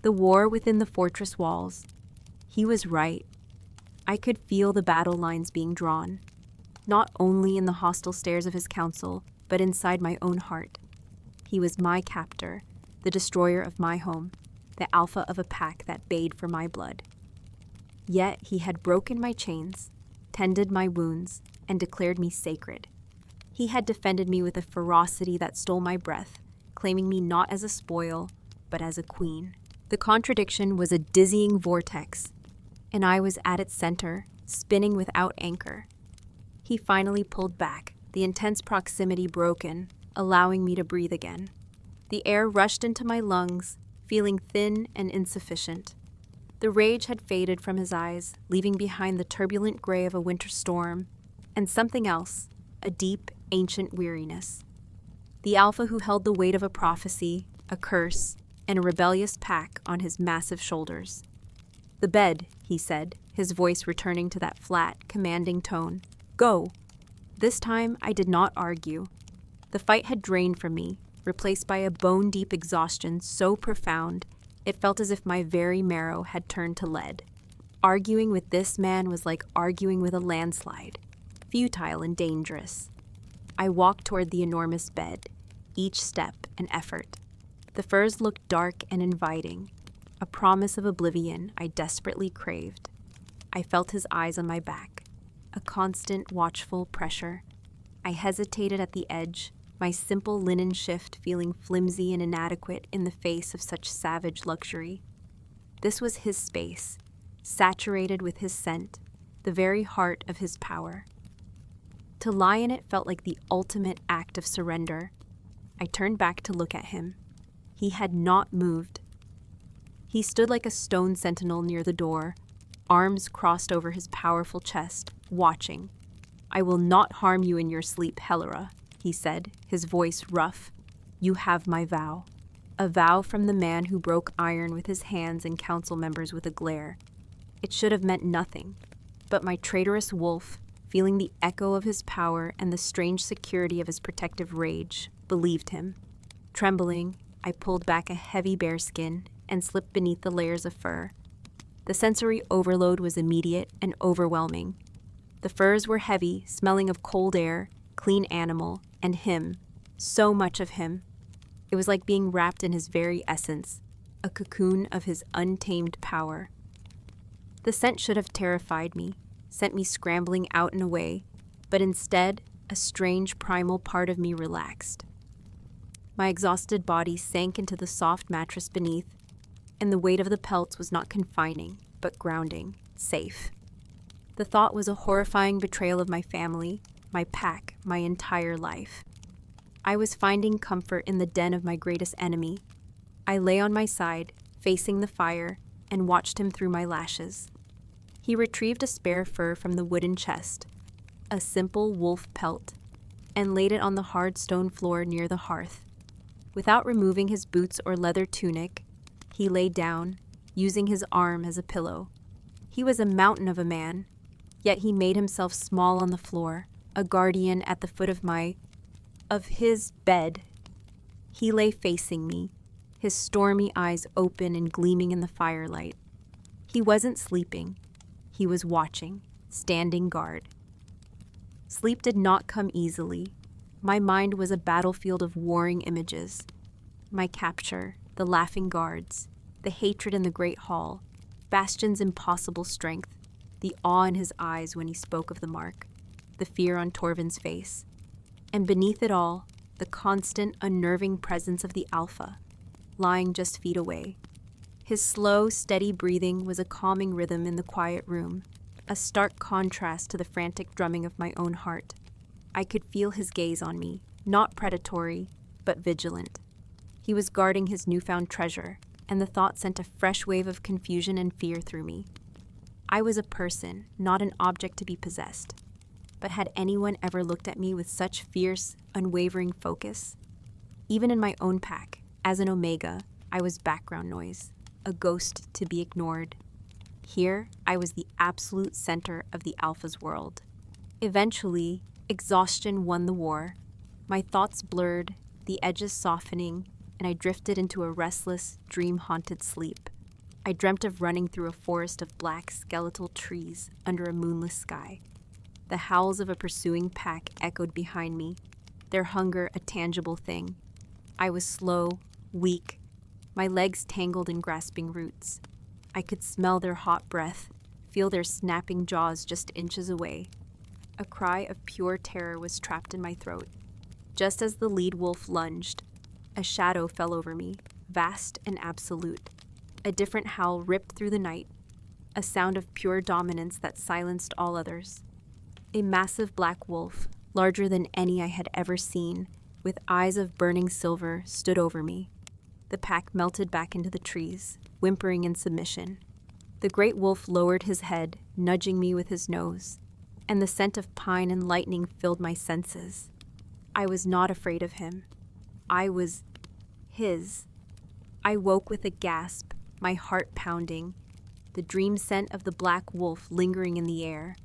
The war within the fortress walls. He was right. I could feel the battle lines being drawn, not only in the hostile stares of his council, but inside my own heart. He was my captor, the destroyer of my home, the alpha of a pack that bayed for my blood. Yet he had broken my chains, tended my wounds, and declared me sacred. He had defended me with a ferocity that stole my breath, claiming me not as a spoil, but as a queen. The contradiction was a dizzying vortex, and I was at its center, spinning without anchor. He finally pulled back, the intense proximity broken, allowing me to breathe again. The air rushed into my lungs, feeling thin and insufficient. The rage had faded from his eyes, leaving behind the turbulent gray of a winter storm, and something else, a deep, ancient weariness. The alpha who held the weight of a prophecy, a curse, and a rebellious pack on his massive shoulders. "The bed," he said, his voice returning to that flat, commanding tone. "Go." This time, I did not argue. The fight had drained from me, replaced by a bone-deep exhaustion so profound, it felt as if my very marrow had turned to lead. Arguing with this man was like arguing with a landslide, futile and dangerous. I walked toward the enormous bed, each step an effort. The furs looked dark and inviting, a promise of oblivion I desperately craved. I felt his eyes on my back, a constant, watchful pressure. I hesitated at the edge, my simple linen shift feeling flimsy and inadequate in the face of such savage luxury. This was his space, saturated with his scent, the very heart of his power. To lie in it felt like the ultimate act of surrender. I turned back to look at him. He had not moved. He stood like a stone sentinel near the door, arms crossed over his powerful chest, watching. "I will not harm you in your sleep, Helera," he said, his voice rough. "You have my vow." A vow from the man who broke iron with his hands and council members with a glare. It should have meant nothing, but my traitorous wolf, feeling the echo of his power and the strange security of his protective rage, believed him. Trembling, I pulled back a heavy bearskin and slipped beneath the layers of fur. The sensory overload was immediate and overwhelming. The furs were heavy, smelling of cold air, clean animal, and him. So much of him. It was like being wrapped in his very essence, a cocoon of his untamed power. The scent should have terrified me, sent me scrambling out and away, but instead, a strange primal part of me relaxed. My exhausted body sank into the soft mattress beneath, and the weight of the pelts was not confining, but grounding, safe. The thought was a horrifying betrayal of my family, my pack, my entire life. I was finding comfort in the den of my greatest enemy. I lay on my side, facing the fire, and watched him through my lashes. He retrieved a spare fur from the wooden chest, a simple wolf pelt, and laid it on the hard stone floor near the hearth. Without removing his boots or leather tunic, he lay down, using his arm as a pillow. He was a mountain of a man, yet he made himself small on the floor, a guardian at the foot of his bed. He lay facing me, his stormy eyes open and gleaming in the firelight. He wasn't sleeping. He was watching, standing guard. Sleep did not come easily. My mind was a battlefield of warring images. My capture, the laughing guards, the hatred in the great hall, Bastion's impossible strength, the awe in his eyes when he spoke of the mark, the fear on Torvin's face. And beneath it all, the constant, unnerving presence of the Alpha, lying just feet away. His slow, steady breathing was a calming rhythm in the quiet room, a stark contrast to the frantic drumming of my own heart. I could feel his gaze on me, not predatory, but vigilant. He was guarding his newfound treasure, and the thought sent a fresh wave of confusion and fear through me. I was a person, not an object to be possessed. But had anyone ever looked at me with such fierce, unwavering focus? Even in my own pack, as an Omega, I was background noise, a ghost to be ignored. Here, I was the absolute center of the Alpha's world. Eventually, exhaustion won the war. My thoughts blurred, the edges softening, and I drifted into a restless, dream-haunted sleep. I dreamt of running through a forest of black, skeletal trees under a moonless sky. The howls of a pursuing pack echoed behind me, their hunger a tangible thing. I was slow, weak, my legs tangled in grasping roots. I could smell their hot breath, feel their snapping jaws just inches away. A cry of pure terror was trapped in my throat. Just as the lead wolf lunged, a shadow fell over me, vast and absolute. A different howl ripped through the night, a sound of pure dominance that silenced all others. A massive black wolf, larger than any I had ever seen, with eyes of burning silver, stood over me. The pack melted back into the trees, whimpering in submission. The great wolf lowered his head, nudging me with his nose, and the scent of pine and lightning filled my senses. I was not afraid of him. I was his. I woke with a gasp, my heart pounding, the dream scent of the black wolf lingering in the air.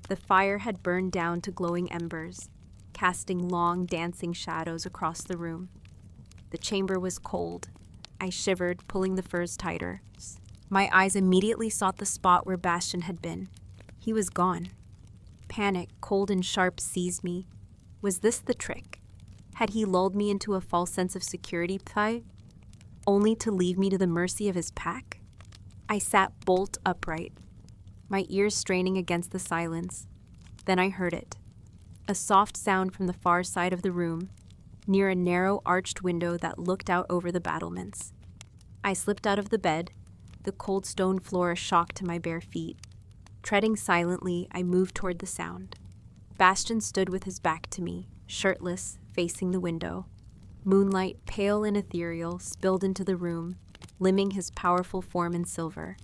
The fire had burned down to glowing embers, casting long, dancing shadows across the room. The chamber was cold. I shivered, pulling the furs tighter. My eyes immediately sought the spot where Bastian had been. He was gone. Panic, cold and sharp, seized me. Was this the trick? Had he lulled me into a false sense of security, only to leave me to the mercy of his pack? I sat bolt upright, my ears straining against the silence. Then I heard it. A soft sound from the far side of the room, near a narrow arched window that looked out over the battlements. I slipped out of the bed, the cold stone floor a shock to my bare feet. Treading silently, I moved toward the sound. Bastian stood with his back to me, shirtless, facing the window. Moonlight, pale and ethereal, spilled into the room, limning his powerful form in silver.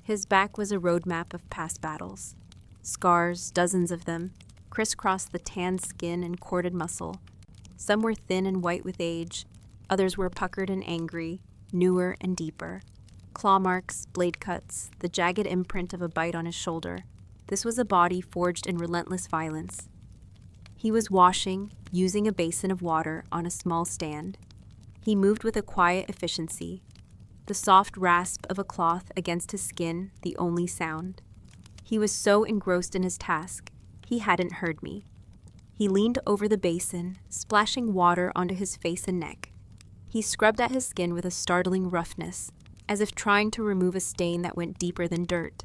His back was a roadmap of past battles. Scars, dozens of them, crisscrossed the tanned skin and corded muscle. Some were thin and white with age, others were puckered and angry, newer and deeper. Claw marks, blade cuts, the jagged imprint of a bite on his shoulder. This was a body forged in relentless violence. He was washing, using a basin of water on a small stand. He moved with a quiet efficiency, the soft rasp of a cloth against his skin the only sound. He was so engrossed in his task, he hadn't heard me. He leaned over the basin, splashing water onto his face and neck. He scrubbed at his skin with a startling roughness, as if trying to remove a stain that went deeper than dirt.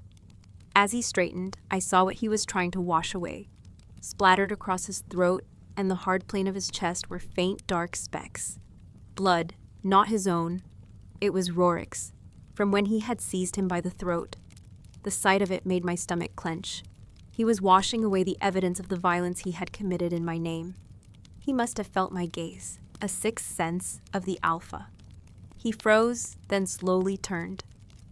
As he straightened, I saw what he was trying to wash away. Splattered across his throat and the hard plane of his chest were faint, dark specks. Blood, not his own. It was Rorik's, from when he had seized him by the throat. The sight of it made my stomach clench. He was washing away the evidence of the violence he had committed in my name. He must have felt my gaze, a sixth sense of the alpha. He froze, then slowly turned.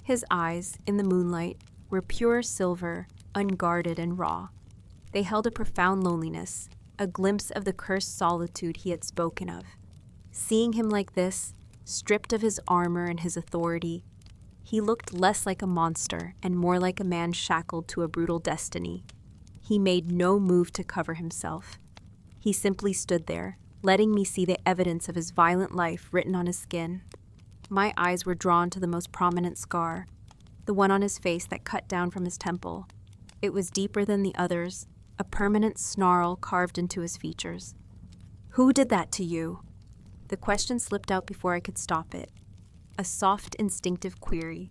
His eyes, in the moonlight, were pure silver, unguarded and raw. They held a profound loneliness, a glimpse of the cursed solitude he had spoken of. Seeing him like this, stripped of his armor and his authority, he looked less like a monster and more like a man shackled to a brutal destiny. He made no move to cover himself. He simply stood there, letting me see the evidence of his violent life written on his skin. My eyes were drawn to the most prominent scar, the one on his face that cut down from his temple. It was deeper than the others, a permanent snarl carved into his features. "Who did that to you?" The question slipped out before I could stop it. A soft, instinctive query.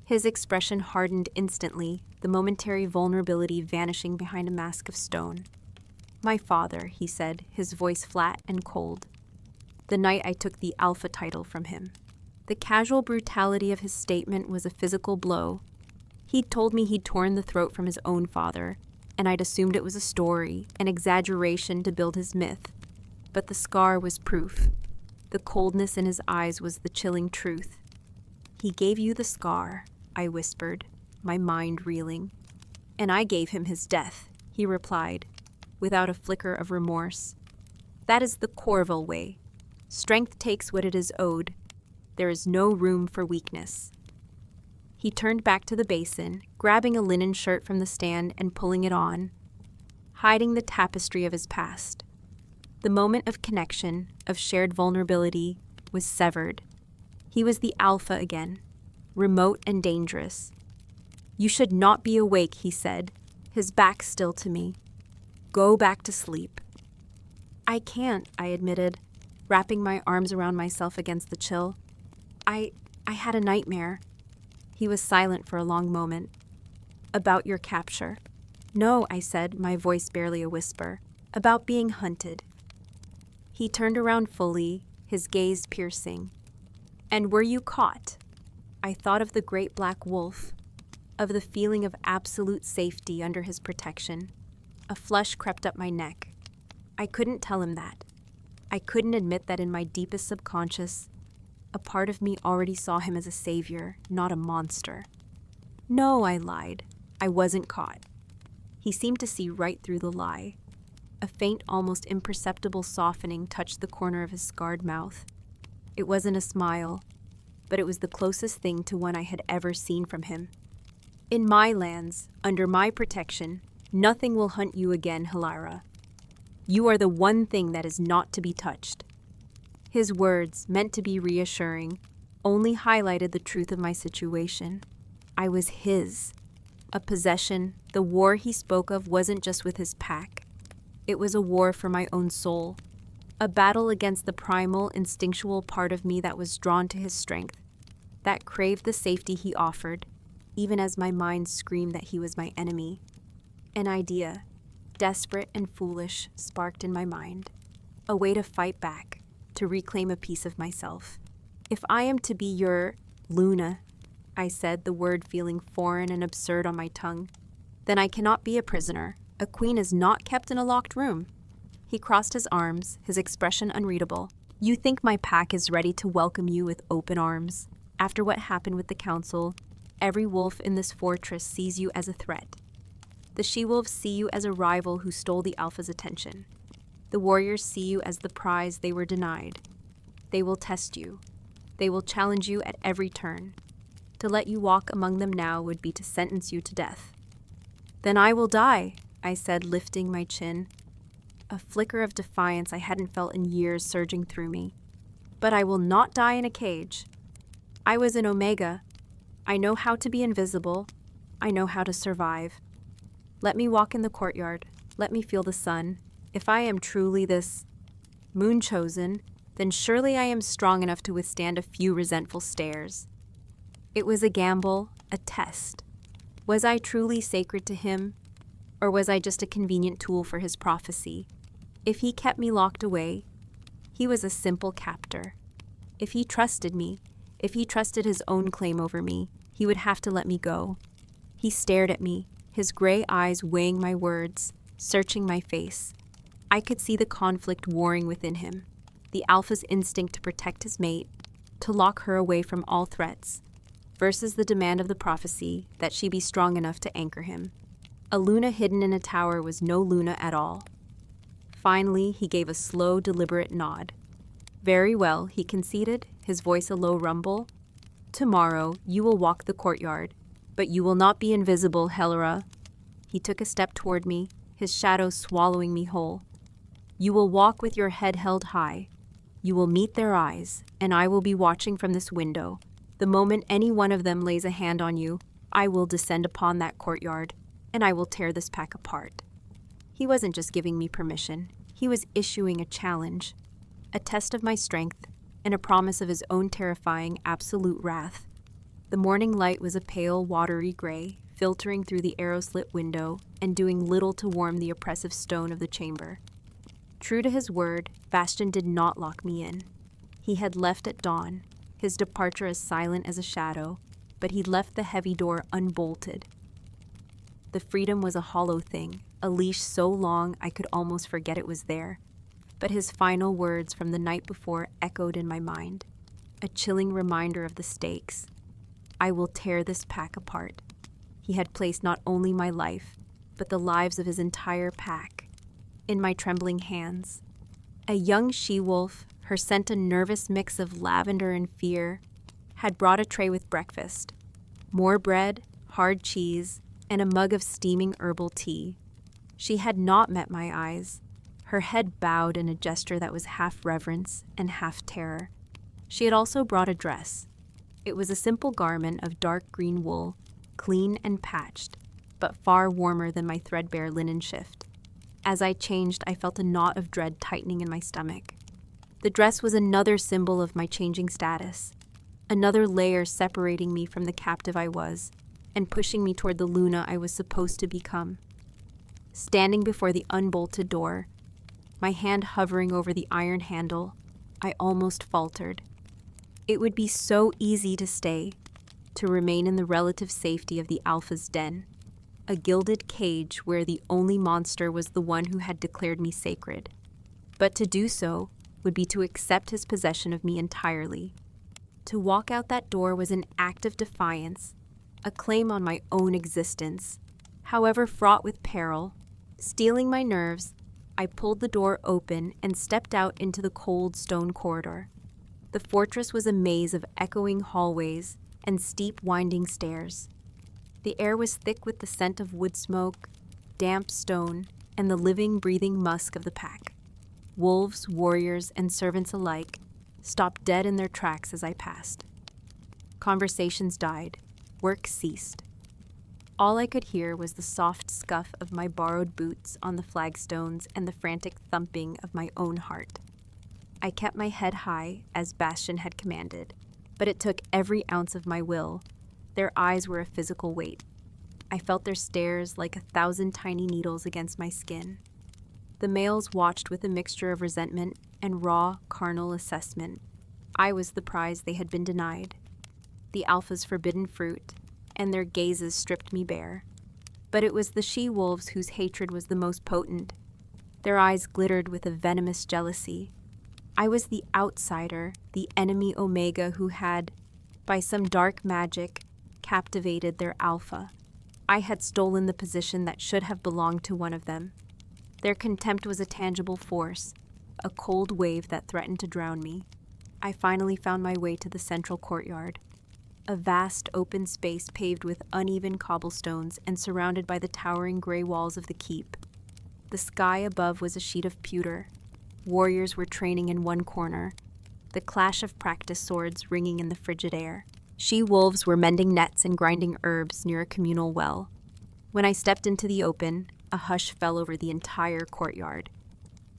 His expression hardened instantly, the momentary vulnerability vanishing behind a mask of stone. "My father," he said, his voice flat and cold. "The night I took the Alpha title from him." The casual brutality of his statement was a physical blow. He'd told me he'd torn the throat from his own father, and I'd assumed it was a story, an exaggeration to build his myth. But the scar was proof. The coldness in his eyes was the chilling truth. "He gave you the scar," I whispered, my mind reeling. "And I gave him his death," he replied, without a flicker of remorse. "That is the Corville way. Strength takes what it is owed. There is no room for weakness." He turned back to the basin, grabbing a linen shirt from the stand and pulling it on, hiding the tapestry of his past. The moment of connection, of shared vulnerability, was severed. He was the Alpha again, remote and dangerous. "You should not be awake," he said, his back still to me. "Go back to sleep." "I can't," I admitted. wrapping my arms around myself against the chill. I had a nightmare. He was silent for a long moment. About your capture. No, I said, my voice barely a whisper. About being hunted. He turned around fully, his gaze piercing. And were you caught? I thought of the great black wolf, of the feeling of absolute safety under his protection. A flush crept up my neck. I couldn't tell him that. I couldn't admit that in my deepest subconscious, a part of me already saw him as a savior, not a monster. No, I lied. I wasn't caught. He seemed to see right through the lie. A faint, almost imperceptible softening touched the corner of his scarred mouth. It wasn't a smile, but it was the closest thing to one I had ever seen from him. In my lands, under my protection, nothing will hunt you again, Hilara. You are the one thing that is not to be touched. His words, meant to be reassuring, only highlighted the truth of my situation. I was his. A possession. The war he spoke of wasn't just with his pack. It was a war for my own soul. A battle against the primal, instinctual part of me that was drawn to his strength, that craved the safety he offered, even as my mind screamed that he was my enemy. An idea, desperate and foolish, sparked in my mind. A way to fight back, to reclaim a piece of myself. If I am to be your Luna, I said, the word feeling foreign and absurd on my tongue, then I cannot be a prisoner. A queen is not kept in a locked room. He crossed his arms, his expression unreadable. You think my pack is ready to welcome you with open arms. After what happened with the council, every wolf in this fortress sees you as a threat. The she-wolves see you as a rival who stole the alpha's attention. The warriors see you as the prize they were denied. They will test you. They will challenge you at every turn. To let you walk among them now would be to sentence you to death. Then I will die, I said, lifting my chin. A flicker of defiance I hadn't felt in years surging through me. But I will not die in a cage. I was an Omega. I know how to be invisible. I know how to survive. Let me walk in the courtyard. Let me feel the sun. If I am truly this moon chosen, then surely I am strong enough to withstand a few resentful stares. It was a gamble, a test. Was I truly sacred to him, or was I just a convenient tool for his prophecy? If he kept me locked away, he was a simple captor. If he trusted me, if he trusted his own claim over me, he would have to let me go. He stared at me, his gray eyes weighing my words, searching my face. I could see the conflict warring within him, the alpha's instinct to protect his mate, to lock her away from all threats, versus the demand of the prophecy that she be strong enough to anchor him. A Luna hidden in a tower was no Luna at all. Finally, he gave a slow, deliberate nod. Very well, he conceded, his voice a low rumble. Tomorrow, you will walk the courtyard, but you will not be invisible, Hilara. He took a step toward me, his shadow swallowing me whole. You will walk with your head held high. You will meet their eyes, and I will be watching from this window. The moment any one of them lays a hand on you, I will descend upon that courtyard, and I will tear this pack apart. He wasn't just giving me permission. He was issuing a challenge, a test of my strength, and a promise of his own terrifying, absolute wrath. The morning light was a pale, watery gray, filtering through the arrow-slit window and doing little to warm the oppressive stone of the chamber. True to his word, Bastion did not lock me in. He had left at dawn, his departure as silent as a shadow, but he left the heavy door unbolted. The freedom was a hollow thing, a leash so long I could almost forget it was there. But his final words from the night before echoed in my mind, a chilling reminder of the stakes. I will tear this pack apart. He had placed not only my life, but the lives of his entire pack in my trembling hands. A young she-wolf, her scent a nervous mix of lavender and fear, had brought a tray with breakfast. More bread, hard cheese, and a mug of steaming herbal tea. She had not met my eyes. Her head bowed in a gesture that was half reverence and half terror. She had also brought a dress. It was a simple garment of dark green wool, clean and patched, but far warmer than my threadbare linen shift. As I changed, I felt a knot of dread tightening in my stomach. The dress was another symbol of my changing status, another layer separating me from the captive I was and pushing me toward the Luna I was supposed to become. Standing before the unbolted door, my hand hovering over the iron handle, I almost faltered. It would be so easy to stay, to remain in the relative safety of the Alpha's den, a gilded cage where the only monster was the one who had declared me sacred. But to do so would be to accept his possession of me entirely. To walk out that door was an act of defiance, a claim on my own existence, however fraught with peril. Steeling my nerves, I pulled the door open and stepped out into the cold stone corridor. The fortress was a maze of echoing hallways and steep winding stairs. The air was thick with the scent of wood smoke, damp stone, and the living, breathing musk of the pack. Wolves, warriors, and servants alike stopped dead in their tracks as I passed. Conversations died. Work ceased. All I could hear was the soft scuff of my borrowed boots on the flagstones and the frantic thumping of my own heart. I kept my head high, as Bastion had commanded, but it took every ounce of my will. Their eyes were a physical weight. I felt their stares like 1,000 tiny needles against my skin. The males watched with a mixture of resentment and raw, carnal assessment. I was the prize they had been denied, the Alpha's forbidden fruit, and their gazes stripped me bare. But it was the she-wolves whose hatred was the most potent. Their eyes glittered with a venomous jealousy. I was the outsider, the enemy Omega who had, by some dark magic, captivated their Alpha. I had stolen the position that should have belonged to one of them. Their contempt was a tangible force, a cold wave that threatened to drown me. I finally found my way to the central courtyard, a vast open space paved with uneven cobblestones and surrounded by the towering gray walls of the keep. The sky above was a sheet of pewter. Warriors were training in one corner, the clash of practice swords ringing in the frigid air. She-wolves were mending nets and grinding herbs near a communal well. When I stepped into the open, a hush fell over the entire courtyard.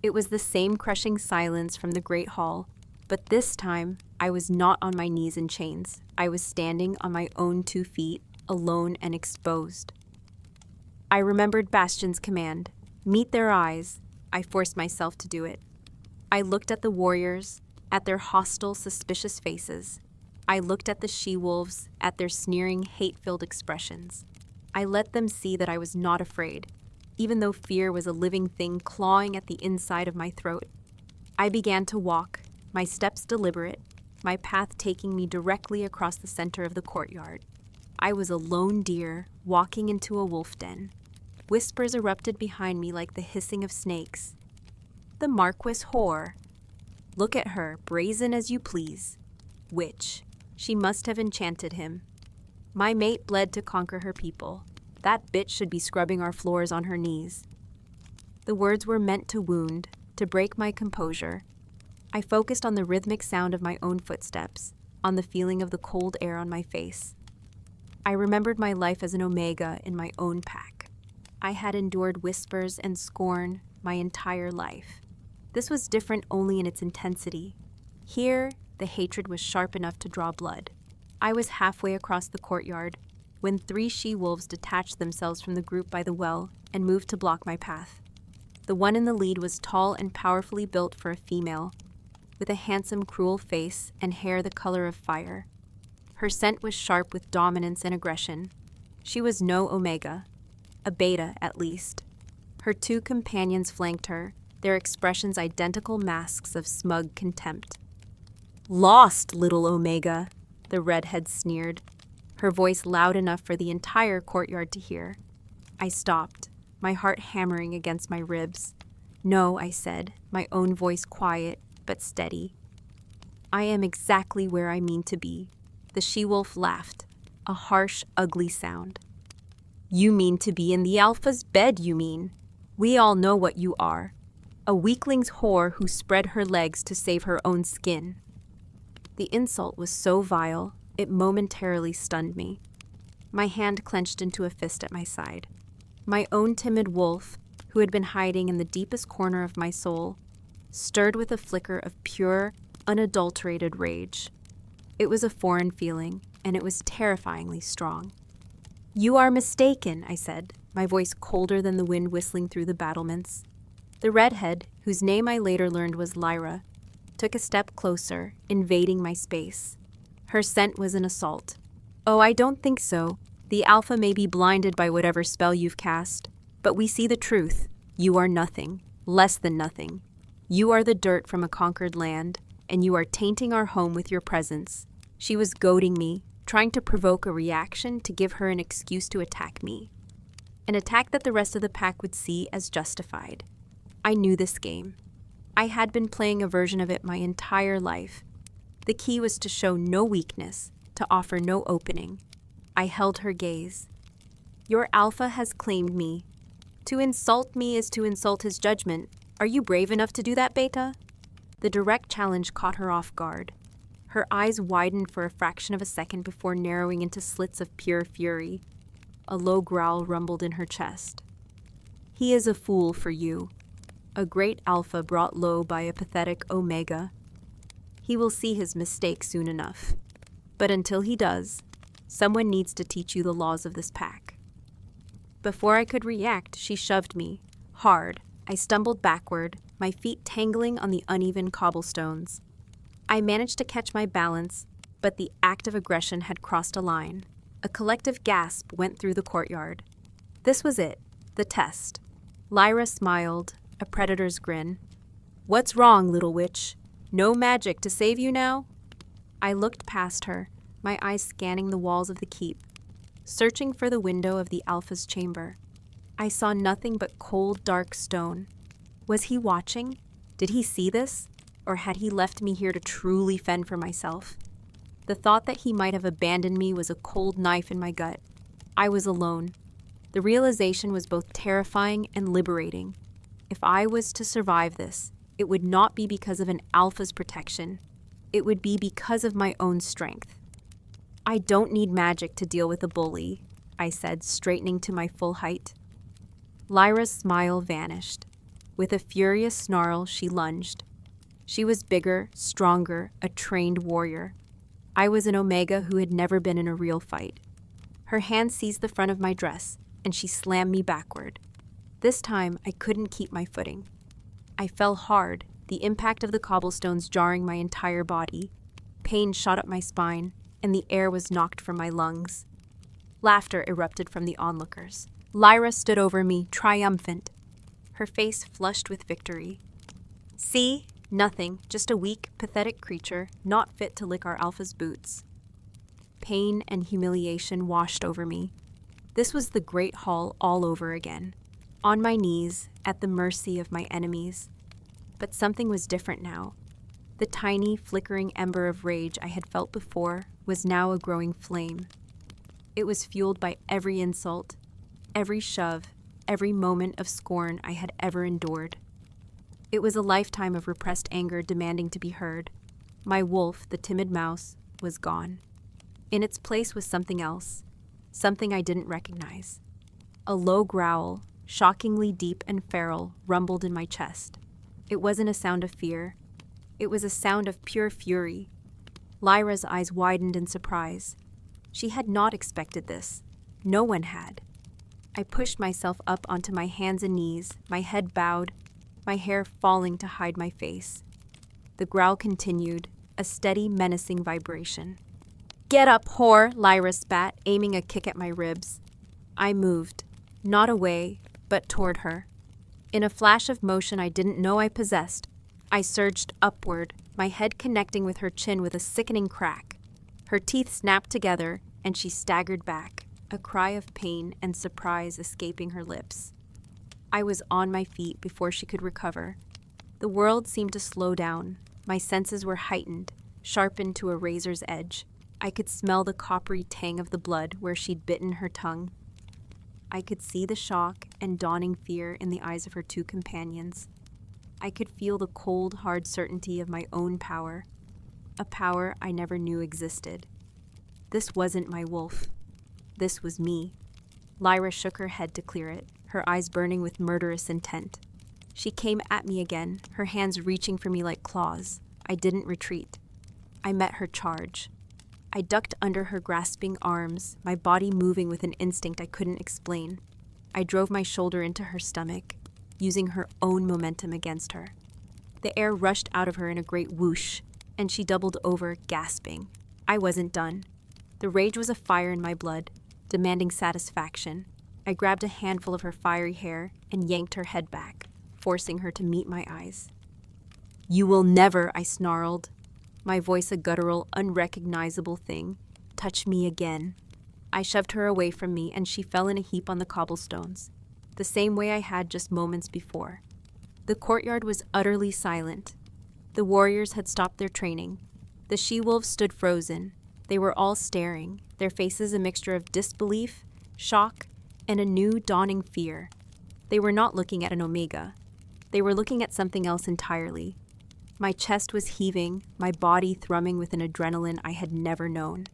It was the same crushing silence from the Great Hall, but this time I was not on my knees in chains. I was standing on my own 2 feet, alone and exposed. I remembered Bastion's command, "Meet their eyes." I forced myself to do it. I looked at the warriors, at their hostile, suspicious faces. I looked at the she-wolves, at their sneering, hate-filled expressions. I let them see that I was not afraid, even though fear was a living thing clawing at the inside of my throat. I began to walk, my steps deliberate, my path taking me directly across the center of the courtyard. I was a lone deer walking into a wolf den. Whispers erupted behind me like the hissing of snakes. The Marquis whore. Look at her, brazen as you please. Witch. She must have enchanted him. My mate bled to conquer her people. That bitch should be scrubbing our floors on her knees. The words were meant to wound, to break my composure. I focused on the rhythmic sound of my own footsteps, on the feeling of the cold air on my face. I remembered my life as an Omega in my own pack. I had endured whispers and scorn my entire life. This was different only in its intensity. Here, the hatred was sharp enough to draw blood. I was halfway across the courtyard when 3 she-wolves detached themselves from the group by the well and moved to block my path. The one in the lead was tall and powerfully built for a female, with a handsome, cruel face and hair the color of fire. Her scent was sharp with dominance and aggression. She was no Omega, a Beta at least. Her 2 companions flanked her, their expressions identical masks of smug contempt. "Lost, little Omega," the redhead sneered, her voice loud enough for the entire courtyard to hear. I stopped, my heart hammering against my ribs. "No," I said, my own voice quiet but steady. "I am exactly where I mean to be." The she-wolf laughed, a harsh, ugly sound. "You mean to be in the Alpha's bed, you mean. We all know what you are. A weakling's whore who spread her legs to save her own skin." The insult was so vile, it momentarily stunned me. My hand clenched into a fist at my side. My own timid wolf, who had been hiding in the deepest corner of my soul, stirred with a flicker of pure, unadulterated rage. It was a foreign feeling, and it was terrifyingly strong. "You are mistaken," I said, my voice colder than the wind whistling through the battlements. The redhead, whose name I later learned was Lyra, took a step closer, invading my space. Her scent was an assault. "Oh, I don't think so. The Alpha may be blinded by whatever spell you've cast, but we see the truth. You are nothing, less than nothing. You are the dirt from a conquered land, and you are tainting our home with your presence." She was goading me, trying to provoke a reaction to give her an excuse to attack me. An attack that the rest of the pack would see as justified. I knew this game. I had been playing a version of it my entire life. The key was to show no weakness, to offer no opening. I held her gaze. "Your Alpha has claimed me. To insult me is to insult his judgment. Are you brave enough to do that, Beta?" The direct challenge caught her off guard. Her eyes widened for a fraction of a second before narrowing into slits of pure fury. A low growl rumbled in her chest. "He is a fool for you. A great Alpha brought low by a pathetic Omega. He will see his mistake soon enough. But until he does, someone needs to teach you the laws of this pack." Before I could react, she shoved me. Hard. I stumbled backward, my feet tangling on the uneven cobblestones. I managed to catch my balance, but the act of aggression had crossed a line. A collective gasp went through the courtyard. This was it, the test. Lyra smiled, a predator's grin. "What's wrong, little witch? No magic to save you now?" I looked past her, my eyes scanning the walls of the keep, searching for the window of the Alpha's chamber. I saw nothing but cold, dark stone. Was he watching? Did he see this? Or had he left me here to truly fend for myself? The thought that he might have abandoned me was a cold knife in my gut. I was alone. The realization was both terrifying and liberating. If I was to survive this, it would not be because of an Alpha's protection. It would be because of my own strength. "I don't need magic to deal with a bully," I said, straightening to my full height. Lyra's smile vanished. With a furious snarl, she lunged. She was bigger, stronger, a trained warrior. I was an Omega who had never been in a real fight. Her hand seized the front of my dress, and she slammed me backward. This time, I couldn't keep my footing. I fell hard, the impact of the cobblestones jarring my entire body. Pain shot up my spine, and the air was knocked from my lungs. Laughter erupted from the onlookers. Lyra stood over me, triumphant, her face flushed with victory. "See? Nothing, just a weak, pathetic creature, not fit to lick our Alpha's boots." Pain and humiliation washed over me. This was the Great Hall all over again, on my knees, at the mercy of my enemies. But something was different now. The tiny, flickering ember of rage I had felt before was now a growing flame. It was fueled by every insult, every shove, every moment of scorn I had ever endured. It was a lifetime of repressed anger demanding to be heard. My wolf, the timid mouse, was gone. In its place was something else, something I didn't recognize. A low growl, shockingly deep and feral, rumbled in my chest. It wasn't a sound of fear. It was a sound of pure fury. Lyra's eyes widened in surprise. She had not expected this. No one had. I pushed myself up onto my hands and knees, my head bowed, my hair falling to hide my face. The growl continued, a steady, menacing vibration. "Get up, whore," Lyra spat, aiming a kick at my ribs. I moved, not away, but toward her. In a flash of motion I didn't know I possessed, I surged upward, my head connecting with her chin with a sickening crack. Her teeth snapped together, and she staggered back, a cry of pain and surprise escaping her lips. I was on my feet before she could recover. The world seemed to slow down. My senses were heightened, sharpened to a razor's edge. I could smell the coppery tang of the blood where she'd bitten her tongue. I could see the shock and dawning fear in the eyes of her two companions. I could feel the cold, hard certainty of my own power, a power I never knew existed. This wasn't my wolf. This was me. Lyra shook her head to clear it, her eyes burning with murderous intent. She came at me again, her hands reaching for me like claws. I didn't retreat. I met her charge. I ducked under her grasping arms, my body moving with an instinct I couldn't explain. I drove my shoulder into her stomach, using her own momentum against her. The air rushed out of her in a great whoosh, and she doubled over, gasping. I wasn't done. The rage was a fire in my blood, demanding satisfaction. I grabbed a handful of her fiery hair and yanked her head back, forcing her to meet my eyes. "You will never," I snarled, my voice a guttural, unrecognizable thing. "Touch me again." I shoved her away from me, and she fell in a heap on the cobblestones, the same way I had just moments before. The courtyard was utterly silent. The warriors had stopped their training. The she-wolves stood frozen. They were all staring, their faces a mixture of disbelief, shock, and a new dawning fear. They were not looking at an omega. They were looking at something else entirely. My chest was heaving, my body thrumming with an adrenaline I had never known.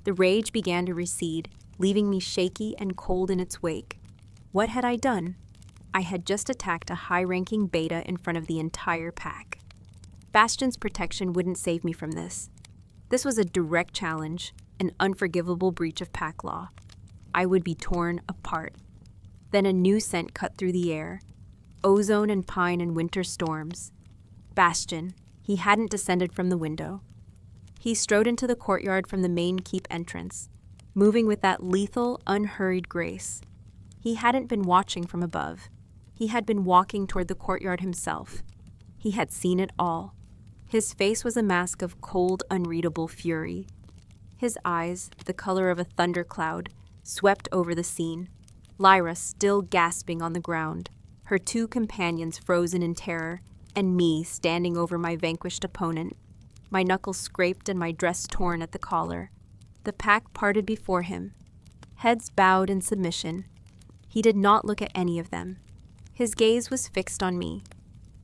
The rage began to recede, leaving me shaky and cold in its wake. What had I done? I had just attacked a high-ranking beta in front of the entire pack. Bastion's protection wouldn't save me from this. This was a direct challenge, an unforgivable breach of pack law. I would be torn apart. Then a new scent cut through the air. Ozone and pine and winter storms. Bastion. He hadn't descended from the window. He strode into the courtyard from the main keep entrance, moving with that lethal, unhurried grace. He hadn't been watching from above. He had been walking toward the courtyard himself. He had seen it all. His face was a mask of cold, unreadable fury. His eyes, the color of a thundercloud, swept over the scene. Lyra still gasping on the ground, her two companions frozen in terror, and me standing over my vanquished opponent, my knuckles scraped and my dress torn at the collar. The pack parted before him, heads bowed in submission. He did not look at any of them. His gaze was fixed on me.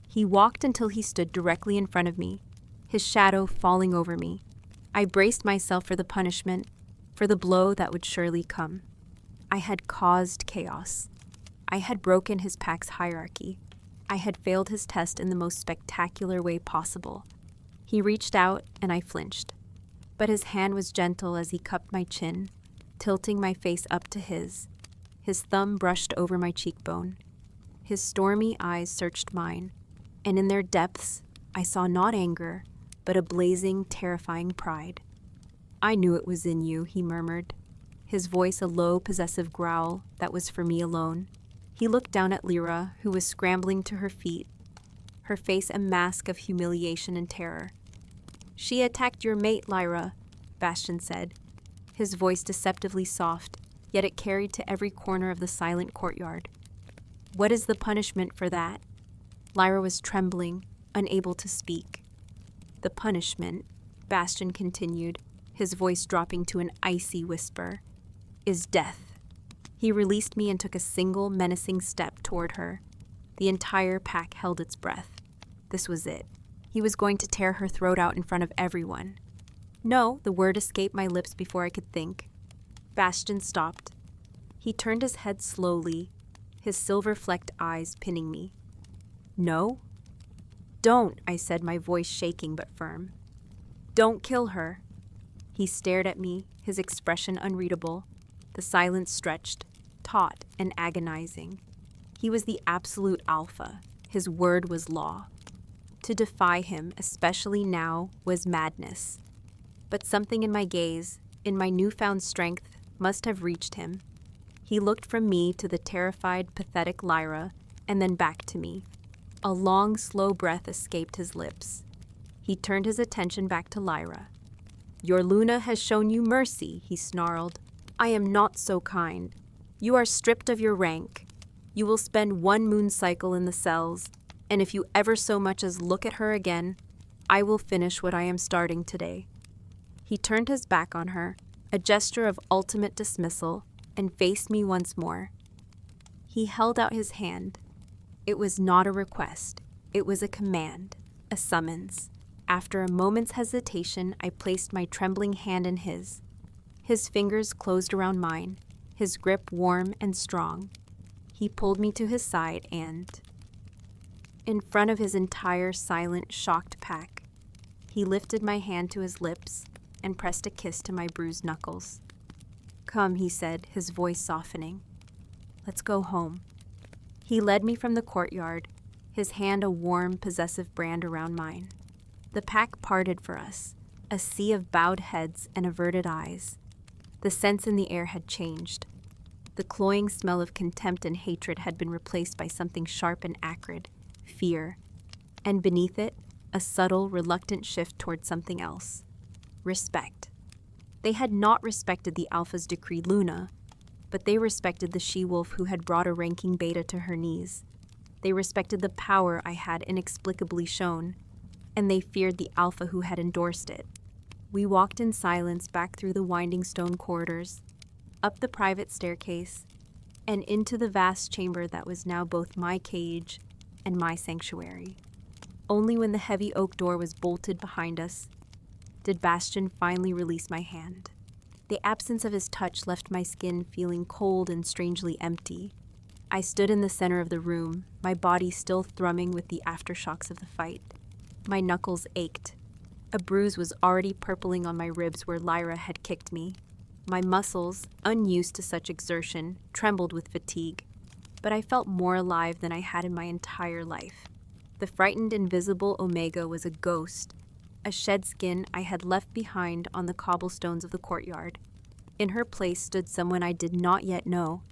He walked until he stood directly in front of me, his shadow falling over me. I braced myself for the punishment, for the blow that would surely come. I had caused chaos. I had broken his pack's hierarchy. I had failed his test in the most spectacular way possible. He reached out, and I flinched. But his hand was gentle as he cupped my chin, tilting my face up to his. His thumb brushed over my cheekbone. His stormy eyes searched mine, and in their depths, I saw not anger, but a blazing, terrifying pride. "I knew it was in you," he murmured, his voice a low, possessive growl that was for me alone. He looked down at Lyra, who was scrambling to her feet, her face a mask of humiliation and terror. "She attacked your mate, Lyra," Bastion said, his voice deceptively soft, yet it carried to every corner of the silent courtyard. "What is the punishment for that?" Lyra was trembling, unable to speak. "The punishment," Bastion continued, his voice dropping to an icy whisper, "is death." He released me and took a single menacing step toward her. The entire pack held its breath. This was it. He was going to tear her throat out in front of everyone. "No," the word escaped my lips before I could think. Bastion stopped. He turned his head slowly, his silver-flecked eyes pinning me. "No?" "Don't," I said, my voice shaking but firm. "Don't kill her." He stared at me, his expression unreadable. The silence stretched, taut and agonizing. He was the absolute alpha. His word was law. To defy him, especially now, was madness. But something in my gaze, in my newfound strength, must have reached him. He looked from me to the terrified, pathetic Lyra, and then back to me. A long, slow breath escaped his lips. He turned his attention back to Lyra. "Your Luna has shown you mercy," he snarled. "I am not so kind. You are stripped of your rank. You will spend 1 moon cycle in the cells, and if you ever so much as look at her again, I will finish what I am starting today." He turned his back on her, a gesture of ultimate dismissal, and faced me once more. He held out his hand. It was not a request. It was a command, a summons. After a moment's hesitation, I placed my trembling hand in his. His fingers closed around mine, his grip warm and strong. He pulled me to his side and... in front of his entire silent, shocked pack. He lifted my hand to his lips and pressed a kiss to my bruised knuckles. "Come," he said, his voice softening. "Let's go home." He led me from the courtyard, his hand a warm, possessive brand around mine. The pack parted for us, a sea of bowed heads and averted eyes. The scents in the air had changed. The cloying smell of contempt and hatred had been replaced by something sharp and acrid, fear. And beneath it, a subtle, reluctant shift toward something else. Respect. They had not respected the Alpha's decree Luna, but they respected the she-wolf who had brought a ranking beta to her knees. They respected the power I had inexplicably shown, and they feared the Alpha who had endorsed it. We walked in silence back through the winding stone corridors, up the private staircase, and into the vast chamber that was now both my cage and my sanctuary. Only when the heavy oak door was bolted behind us did Bastian finally release my hand. The absence of his touch left my skin feeling cold and strangely empty. I stood in the center of the room, my body still thrumming with the aftershocks of the fight. My knuckles ached. A bruise was already purpling on my ribs where Lyra had kicked me. My muscles, unused to such exertion, trembled with fatigue, but I felt more alive than I had in my entire life. The frightened, invisible Omega was a ghost, a shed skin I had left behind on the cobblestones of the courtyard. In her place stood someone I did not yet know.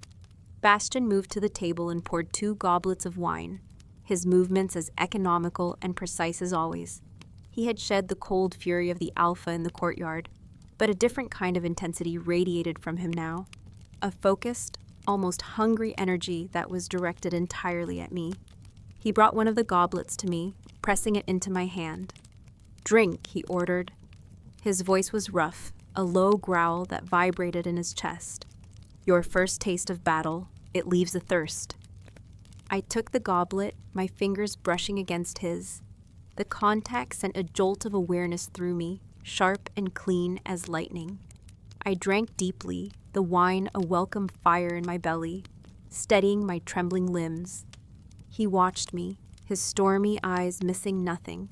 Bastian moved to the table and poured 2 goblets of wine, his movements as economical and precise as always. He had shed the cold fury of the Alpha in the courtyard, but a different kind of intensity radiated from him now. A focused, almost hungry energy that was directed entirely at me. He brought one of the goblets to me, pressing it into my hand. "Drink," he ordered. His voice was rough, a low growl that vibrated in his chest. "Your first taste of battle, it leaves a thirst." I took the goblet, my fingers brushing against his. The contact sent a jolt of awareness through me, sharp and clean as lightning. I drank deeply, the wine a welcome fire in my belly, steadying my trembling limbs. He watched me, his stormy eyes missing nothing.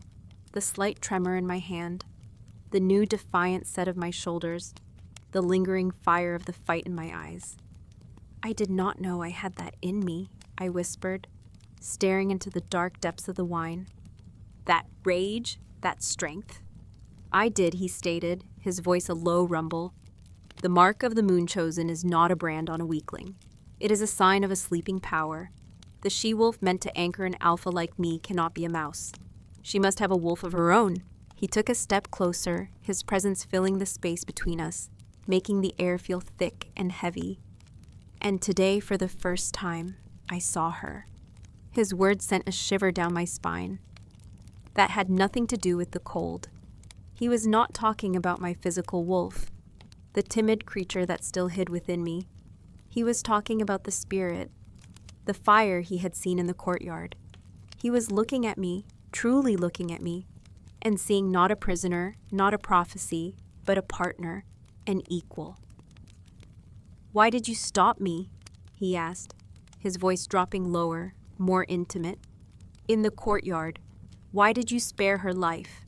The slight tremor in my hand, the new defiant set of my shoulders, the lingering fire of the fight in my eyes. "I did not know I had that in me," I whispered, staring into the dark depths of the wine. "That rage, that strength." "I did," he stated, his voice a low rumble. "The mark of the Moonchosen is not a brand on a weakling. It is a sign of a sleeping power. The she-wolf meant to anchor an alpha like me cannot be a mouse. She must have a wolf of her own." He took a step closer, his presence filling the space between us, making the air feel thick and heavy. "And today, for the first time, I saw her." His words sent a shiver down my spine. That had nothing to do with the cold. He was not talking about my physical wolf, the timid creature that still hid within me. He was talking about the spirit, the fire he had seen in the courtyard. He was looking at me, truly looking at me, and seeing not a prisoner, not a prophecy, but a partner, an equal. "Why did you stop me?" he asked, his voice dropping lower, more intimate. "In the courtyard, why did you spare her life?"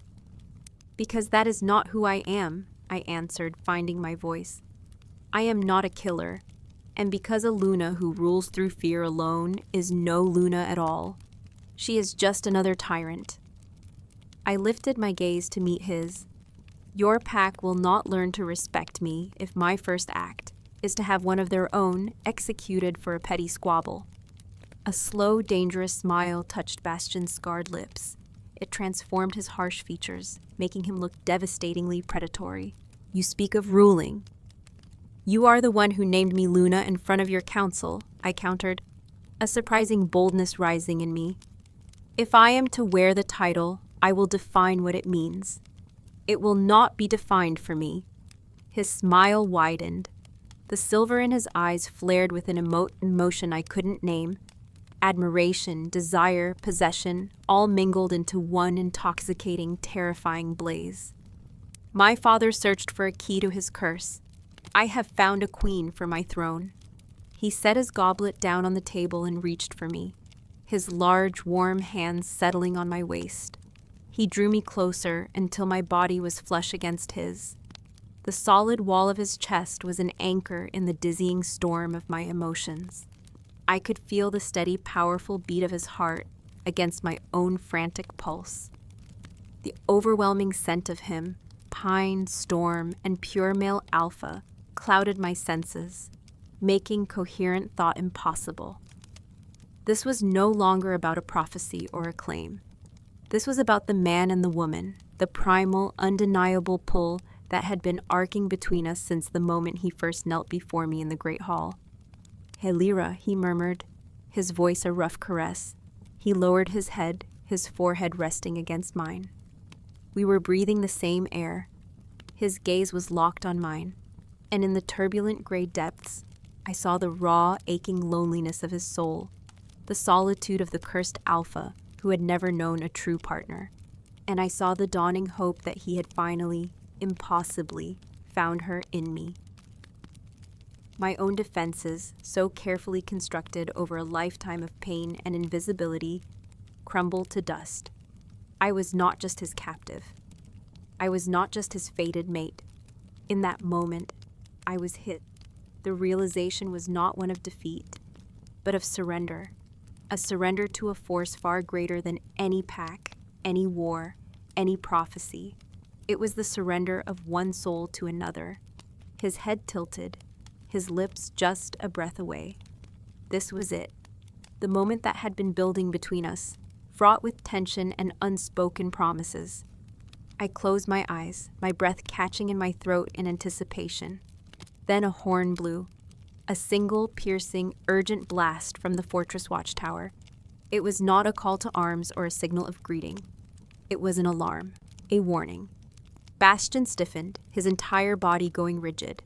"Because that is not who I am," I answered, finding my voice. "I am not a killer, and because a Luna who rules through fear alone is no Luna at all. She is just another tyrant." I lifted my gaze to meet his. "Your pack will not learn to respect me if my first act is to have one of their own executed for a petty squabble." A slow, dangerous smile touched Bastian's scarred lips. It transformed his harsh features, making him look devastatingly predatory. "You speak of ruling." "You are the one who named me Luna in front of your council," I countered, a surprising boldness rising in me. "If I am to wear the title, I will define what it means. It will not be defined for me." His smile widened. The silver in his eyes flared with an emotion I couldn't name. Admiration, desire, possession, all mingled into one intoxicating, terrifying blaze. "My father searched for a key to his curse. I have found a queen for my throne." He set his goblet down on the table and reached for me. his large, warm hands settling on my waist. He drew me closer until my body was flush against his. The solid wall of his chest was an anchor in the dizzying storm of my emotions. I could feel the steady, powerful beat of his heart against my own frantic pulse. The overwhelming scent of him, pine, storm, and pure male alpha, clouded my senses, making coherent thought impossible. This was no longer about a prophecy or a claim. This was about the man and the woman, the primal, undeniable pull that had been arcing between us since the moment he first knelt before me in the great hall. "Helira," he murmured, his voice a rough caress. He lowered his head, his forehead resting against mine. We were breathing the same air. His gaze was locked on mine, and in the turbulent gray depths, I saw the raw, aching loneliness of his soul, the solitude of the cursed alpha who had never known a true partner. And I saw the dawning hope that he had finally, impossibly, found her in me. My own defenses, so carefully constructed over a lifetime of pain and invisibility, crumbled to dust. I was not just his captive. I was not just his fated mate. In that moment, I was hit. The realization was not one of defeat, but of surrender. A surrender to a force far greater than any pack, any war, any prophecy. It was the surrender of one soul to another. His head tilted, his lips just a breath away. This was it. The moment that had been building between us, fraught with tension and unspoken promises. I closed my eyes, my breath catching in my throat in anticipation. Then a horn blew, a single, piercing, urgent blast from the fortress watchtower. It was not a call to arms or a signal of greeting. It was an alarm, a warning. Bastion stiffened, his entire body going rigid.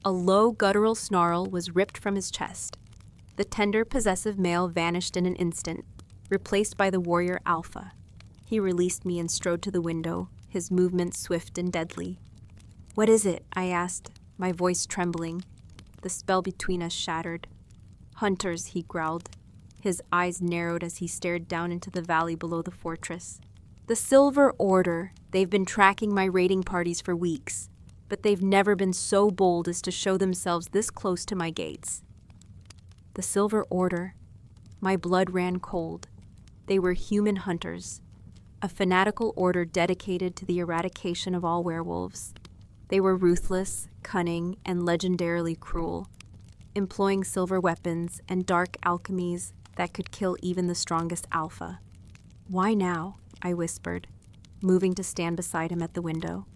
A low, guttural snarl was ripped from his chest. The tender, possessive male vanished in an instant, replaced by the warrior alpha. He released me and strode to the window, his movements swift and deadly. "What is it?" I asked, my voice trembling. The spell between us shattered. "Hunters," he growled. His eyes narrowed as he stared down into the valley below the fortress. "The Silver Order. They've been tracking my raiding parties for weeks, but they've never been so bold as to show themselves this close to my gates." The Silver Order. My blood ran cold. They were human hunters, a fanatical order dedicated to the eradication of all werewolves. They were ruthless, cunning, and legendarily cruel, employing silver weapons and dark alchemies that could kill even the strongest alpha. "Why now?" I whispered, moving to stand beside him at the window.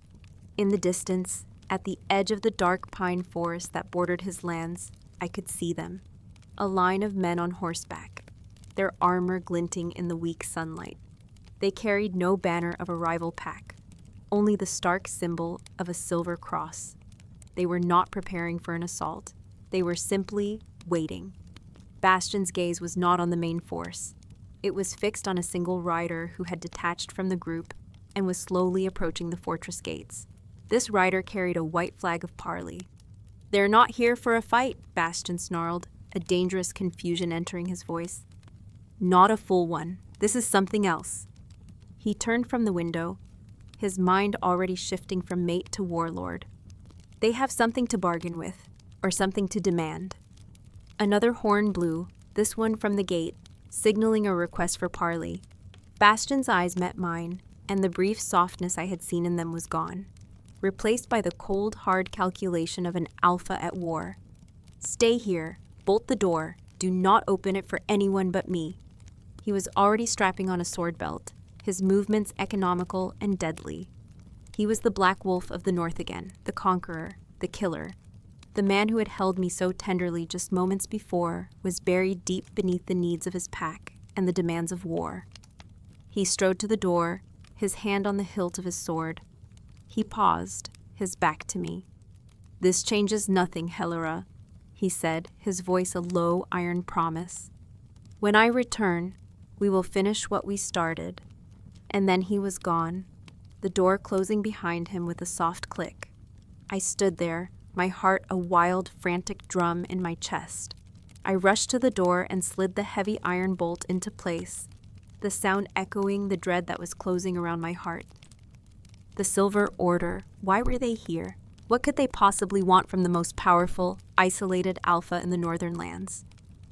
In the distance, at the edge of the dark pine forest that bordered his lands, I could see them. A line of men on horseback, their armor glinting in the weak sunlight. They carried no banner of a rival pack, only the stark symbol of a silver cross. They were not preparing for an assault. They were simply waiting. Bastion's gaze was not on the main force. It was fixed on a single rider who had detached from the group and was slowly approaching the fortress gates. This rider carried a white flag of parley. "They're not here for a fight," Bastion snarled, a dangerous confusion entering his voice. "Not a full one. This is something else." He turned from the window, his mind already shifting from mate to warlord. "They have something to bargain with, or something to demand." Another horn blew, this one from the gate, signaling a request for parley. Bastion's eyes met mine, and the brief softness I had seen in them was gone, replaced by the cold, hard calculation of an alpha at war. "Stay here. Bolt the door. Do not open it for anyone but me." He was already strapping on a sword belt, his movements economical and deadly. He was the Black Wolf of the North again, the conqueror, the killer. The man who had held me so tenderly just moments before was buried deep beneath the needs of his pack and the demands of war. He strode to the door, his hand on the hilt of his sword. He paused, his back to me. "This changes nothing, Helira," he said, his voice a low iron promise. "When I return, we will finish what we started." And then he was gone, the door closing behind him with a soft click. I stood there, my heart a wild, frantic drum in my chest. I rushed to the door and slid the heavy iron bolt into place, the sound echoing the dread that was closing around my heart. The Silver Order, why were they here? What could they possibly want from the most powerful, isolated alpha in the Northern Lands?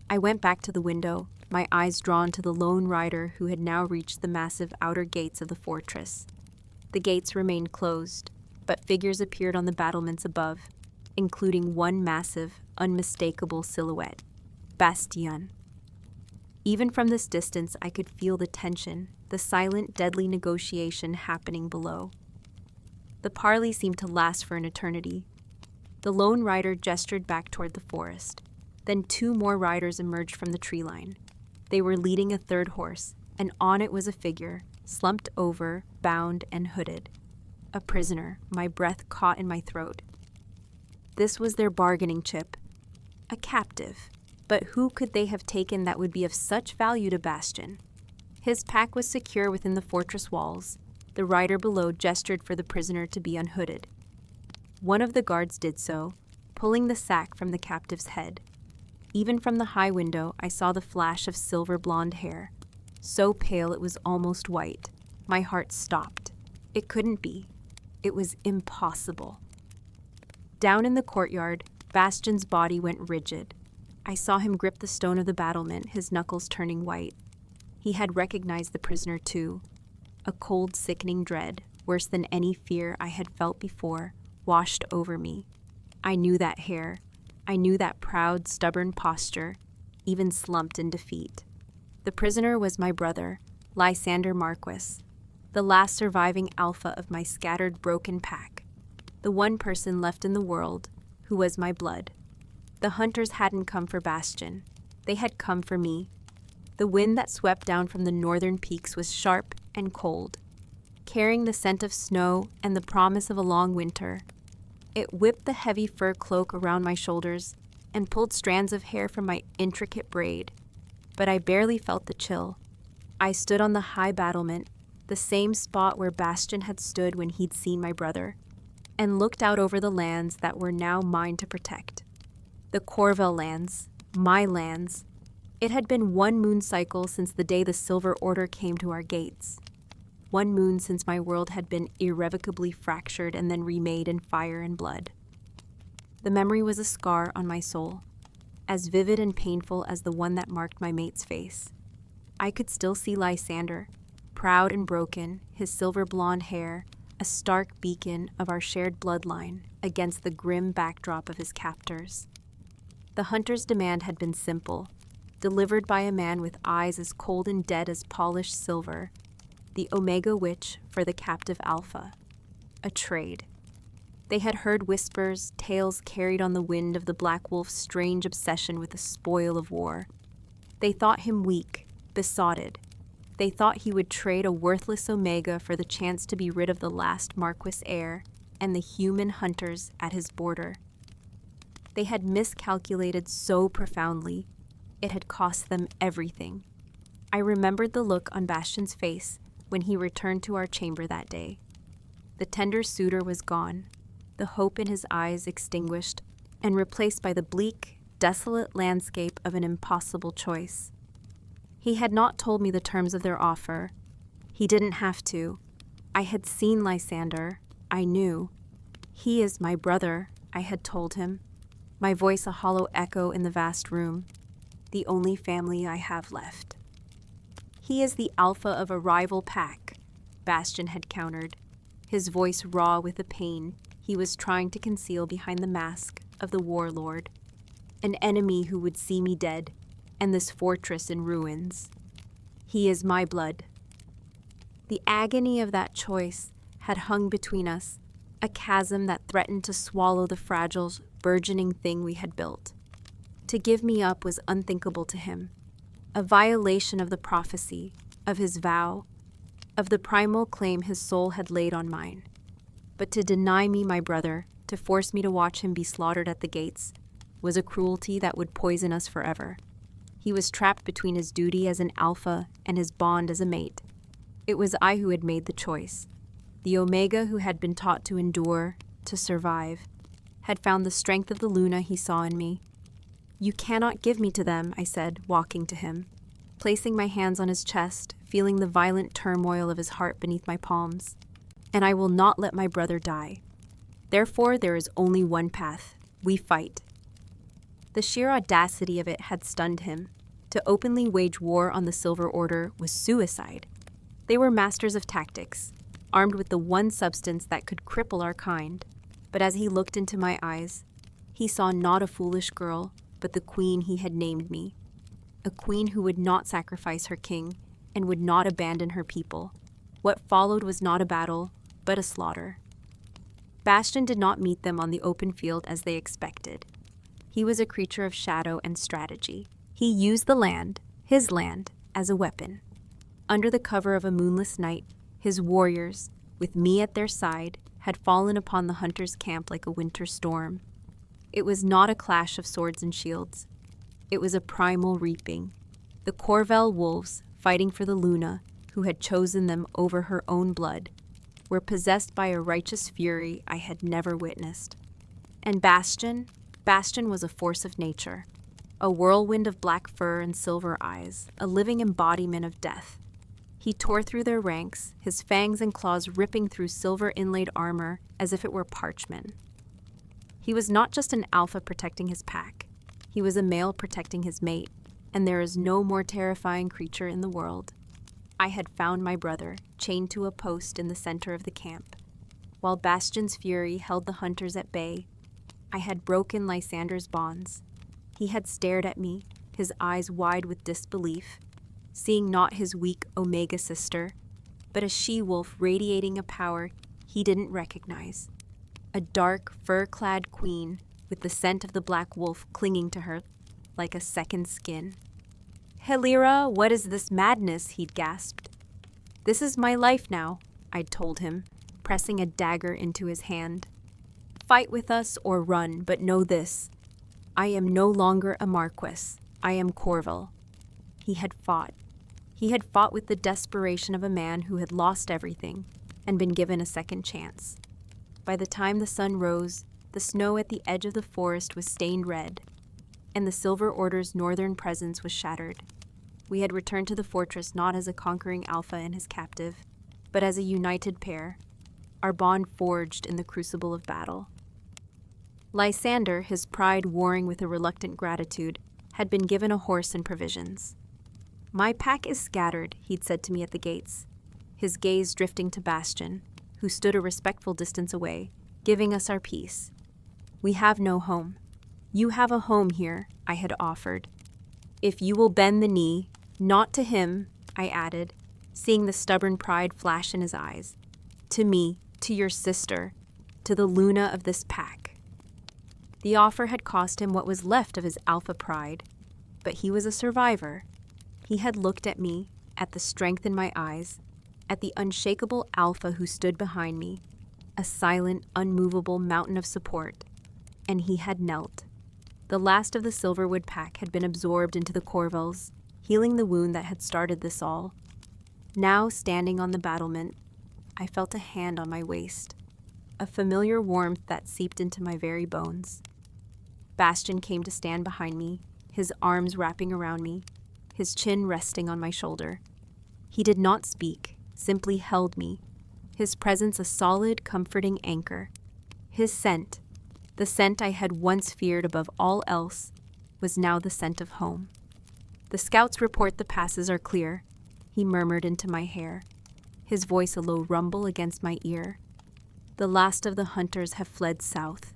I went back to the window, my eyes drawn to the lone rider who had now reached the massive outer gates of the fortress. The gates remained closed, but figures appeared on the battlements above, including one massive, unmistakable silhouette, Bastion. Even from this distance, I could feel the tension, the silent, deadly negotiation happening below. The parley seemed to last for an eternity. The lone rider gestured back toward the forest. Then 2 more riders emerged from the tree line. They were leading a 3rd horse, and on it was a figure, slumped over, bound and hooded. A prisoner, my breath caught in my throat. This was their bargaining chip. A captive. But who could they have taken that would be of such value to Bastion? His pack was secure within the fortress walls. The rider below gestured for the prisoner to be unhooded. One of the guards did so, pulling the sack from the captive's head. Even from the high window, I saw the flash of silver blonde hair. So pale it was almost white. My heart stopped. It couldn't be. It was impossible. Down in the courtyard, Bastion's body went rigid. I saw him grip the stone of the battlement, his knuckles turning white. He had recognized the prisoner too. A cold, sickening dread, worse than any fear I had felt before, washed over me. I knew that hair. I knew that proud, stubborn posture, even slumped in defeat. The prisoner was my brother, Lysander Marquis, the last surviving alpha of my scattered, broken pack, the one person left in the world who was my blood. The hunters hadn't come for Bastion. They had come for me. The wind that swept down from the northern peaks was sharp and cold, carrying the scent of snow and the promise of a long winter. It whipped the heavy fur cloak around my shoulders and pulled strands of hair from my intricate braid, but I barely felt the chill. I stood on the high battlement, the same spot where Bastion had stood when he'd seen my brother, and looked out over the lands that were now mine to protect. The Corvell lands, my lands. It had been 1 moon cycle since the day the Silver Order came to our gates. 1 moon since my world had been irrevocably fractured and then remade in fire and blood. The memory was a scar on my soul, as vivid and painful as the one that marked my mate's face. I could still see Lysander, proud and broken, his silver blonde hair, a stark beacon of our shared bloodline against the grim backdrop of his captors. The hunter's demand had been simple, delivered by a man with eyes as cold and dead as polished silver, the Omega Witch for the captive Alpha. A trade. They had heard whispers, tales carried on the wind of the Black Wolf's strange obsession with the spoil of war. They thought him weak, besotted. They thought he would trade a worthless Omega for the chance to be rid of the last Marquis heir and the human hunters at his border. They had miscalculated so profoundly. It had cost them everything. I remembered the look on Bastion's face when he returned to our chamber that day. The tender suitor was gone, the hope in his eyes extinguished, and replaced by the bleak, desolate landscape of an impossible choice. He had not told me the terms of their offer. He didn't have to. I had seen Lysander. I knew. He is my brother, I had told him, my voice a hollow echo in the vast room, the only family I have left. He is the alpha of a rival pack, Bastion had countered, his voice raw with the pain he was trying to conceal behind the mask of the warlord, an enemy who would see me dead, and this fortress in ruins. He is my blood. The agony of that choice had hung between us, a chasm that threatened to swallow the fragile, burgeoning thing we had built. To give me up was unthinkable to him, a violation of the prophecy, of his vow, of the primal claim his soul had laid on mine. But to deny me my brother, to force me to watch him be slaughtered at the gates, was a cruelty that would poison us forever. He was trapped between his duty as an alpha and his bond as a mate. It was I who had made the choice. The Omega who had been taught to endure, to survive, had found the strength of the Luna he saw in me. "You cannot give me to them," I said, walking to him, placing my hands on his chest, feeling the violent turmoil of his heart beneath my palms. "And I will not let my brother die. Therefore, there is only one path. We fight." The sheer audacity of it had stunned him. To openly wage war on the Silver Order was suicide. They were masters of tactics, armed with the one substance that could cripple our kind. But as he looked into my eyes, he saw not a foolish girl, but the queen he had named me. A queen who would not sacrifice her king and would not abandon her people. What followed was not a battle, but a slaughter. Bastion did not meet them on the open field as they expected. He was a creature of shadow and strategy. He used the land, his land, as a weapon. Under the cover of a moonless night, his warriors, with me at their side, had fallen upon the hunters' camp like a winter storm. It was not a clash of swords and shields. It was a primal reaping. The Corvel wolves, fighting for the Luna, who had chosen them over her own blood, were possessed by a righteous fury I had never witnessed. And Bastion was a force of nature, a whirlwind of black fur and silver eyes, a living embodiment of death. He tore through their ranks, his fangs and claws ripping through silver-inlaid armor as if it were parchment. He was not just an alpha protecting his pack. He was a male protecting his mate, and there is no more terrifying creature in the world. I had found my brother, chained to a post in the center of the camp. While Bastion's fury held the hunters at bay, I had broken Lysander's bonds. He had stared at me, his eyes wide with disbelief, seeing not his weak Omega sister, but a she-wolf radiating a power he didn't recognize. A dark, fur-clad queen with the scent of the black wolf clinging to her like a second skin. "Helira, what is this madness?" he'd gasped. "This is my life now," I'd told him, pressing a dagger into his hand. "Fight with us or run, but know this. I am no longer a Marquess. I am Corvel." He had fought. He had fought with the desperation of a man who had lost everything and been given a second chance. By the time the sun rose, the snow at the edge of the forest was stained red, and the Silver Order's northern presence was shattered. We had returned to the fortress not as a conquering alpha and his captive, but as a united pair, our bond forged in the crucible of battle. Lysander, his pride warring with a reluctant gratitude, had been given a horse and provisions. "My pack is scattered," he'd said to me at the gates, his gaze drifting to Bastion, who stood a respectful distance away, giving us our peace. "We have no home. You have a home here," I had offered. "If you will bend the knee, not to him," I added, seeing the stubborn pride flash in his eyes, "to me, to your sister, to the Luna of this pack." The offer had cost him what was left of his alpha pride, but he was a survivor. He had looked at me, at the strength in my eyes, at the unshakable alpha who stood behind me, a silent, unmovable mountain of support, and he had knelt. The last of the Silverwood pack had been absorbed into the Corvels, healing the wound that had started this all. Now, standing on the battlement, I felt a hand on my waist, a familiar warmth that seeped into my very bones. Bastion came to stand behind me, his arms wrapping around me, his chin resting on my shoulder. He did not speak, simply held me, his presence a solid, comforting anchor. His scent, the scent I had once feared above all else, was now the scent of home. "The scouts report the passes are clear," he murmured into my hair, his voice a low rumble against my ear. "The last of the hunters have fled south.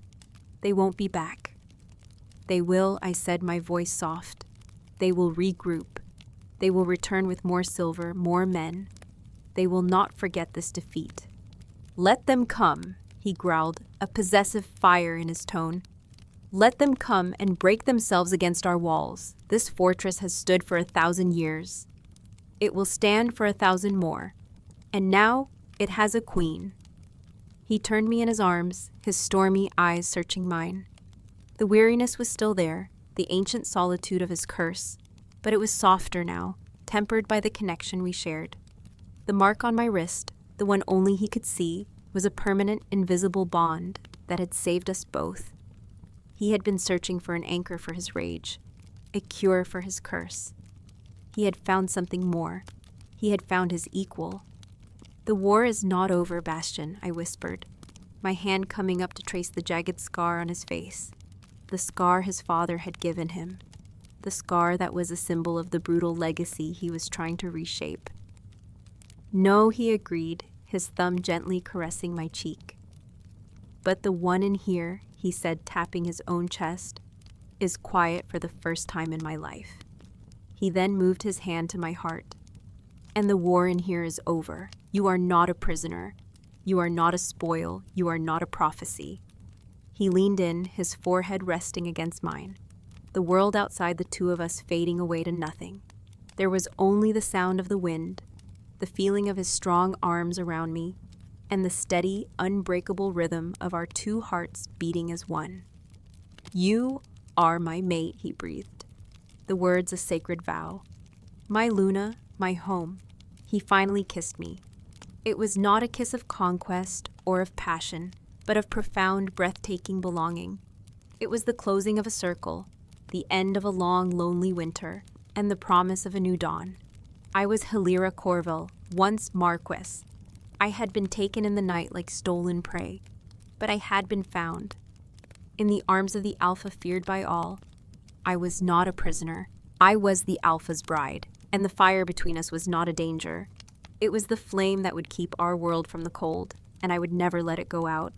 They won't be back." "They will," I said, my voice soft. "They will regroup. They will return with more silver, more men. They will not forget this defeat." "Let them come," he growled, a possessive fire in his tone. "Let them come and break themselves against our walls. This fortress has stood for 1,000 years. It will stand for 1,000 more. And now it has a queen." He turned me in his arms, his stormy eyes searching mine. The weariness was still there, the ancient solitude of his curse, but it was softer now, tempered by the connection we shared. The mark on my wrist, the one only he could see, was a permanent, invisible bond that had saved us both. He had been searching for an anchor for his rage, a cure for his curse. He had found something more. He had found his equal. "The war is not over, Bastion," I whispered, my hand coming up to trace the jagged scar on his face, the scar his father had given him, the scar that was a symbol of the brutal legacy he was trying to reshape. "No," he agreed, his thumb gently caressing my cheek. "But the one in here," he said, tapping his own chest, "is quiet for the first time in my life." He then moved his hand to my heart. "And the war in here is over. You are not a prisoner. You are not a spoil. You are not a prophecy." He leaned in, his forehead resting against mine, the world outside the two of us fading away to nothing. There was only the sound of the wind, the feeling of his strong arms around me, and the steady, unbreakable rhythm of our two hearts beating as one. "You are my mate," he breathed, the words a sacred vow. "My Luna, my home." He finally kissed me. It was not a kiss of conquest or of passion, but of profound, breathtaking belonging. It was the closing of a circle, the end of a long, lonely winter, and the promise of a new dawn. I was Hilira Corville, once Marquess. I had been taken in the night like stolen prey, but I had been found. In the arms of the Alpha feared by all, I was not a prisoner. I was the Alpha's bride, and the fire between us was not a danger. It was the flame that would keep our world from the cold, and I would never let it go out.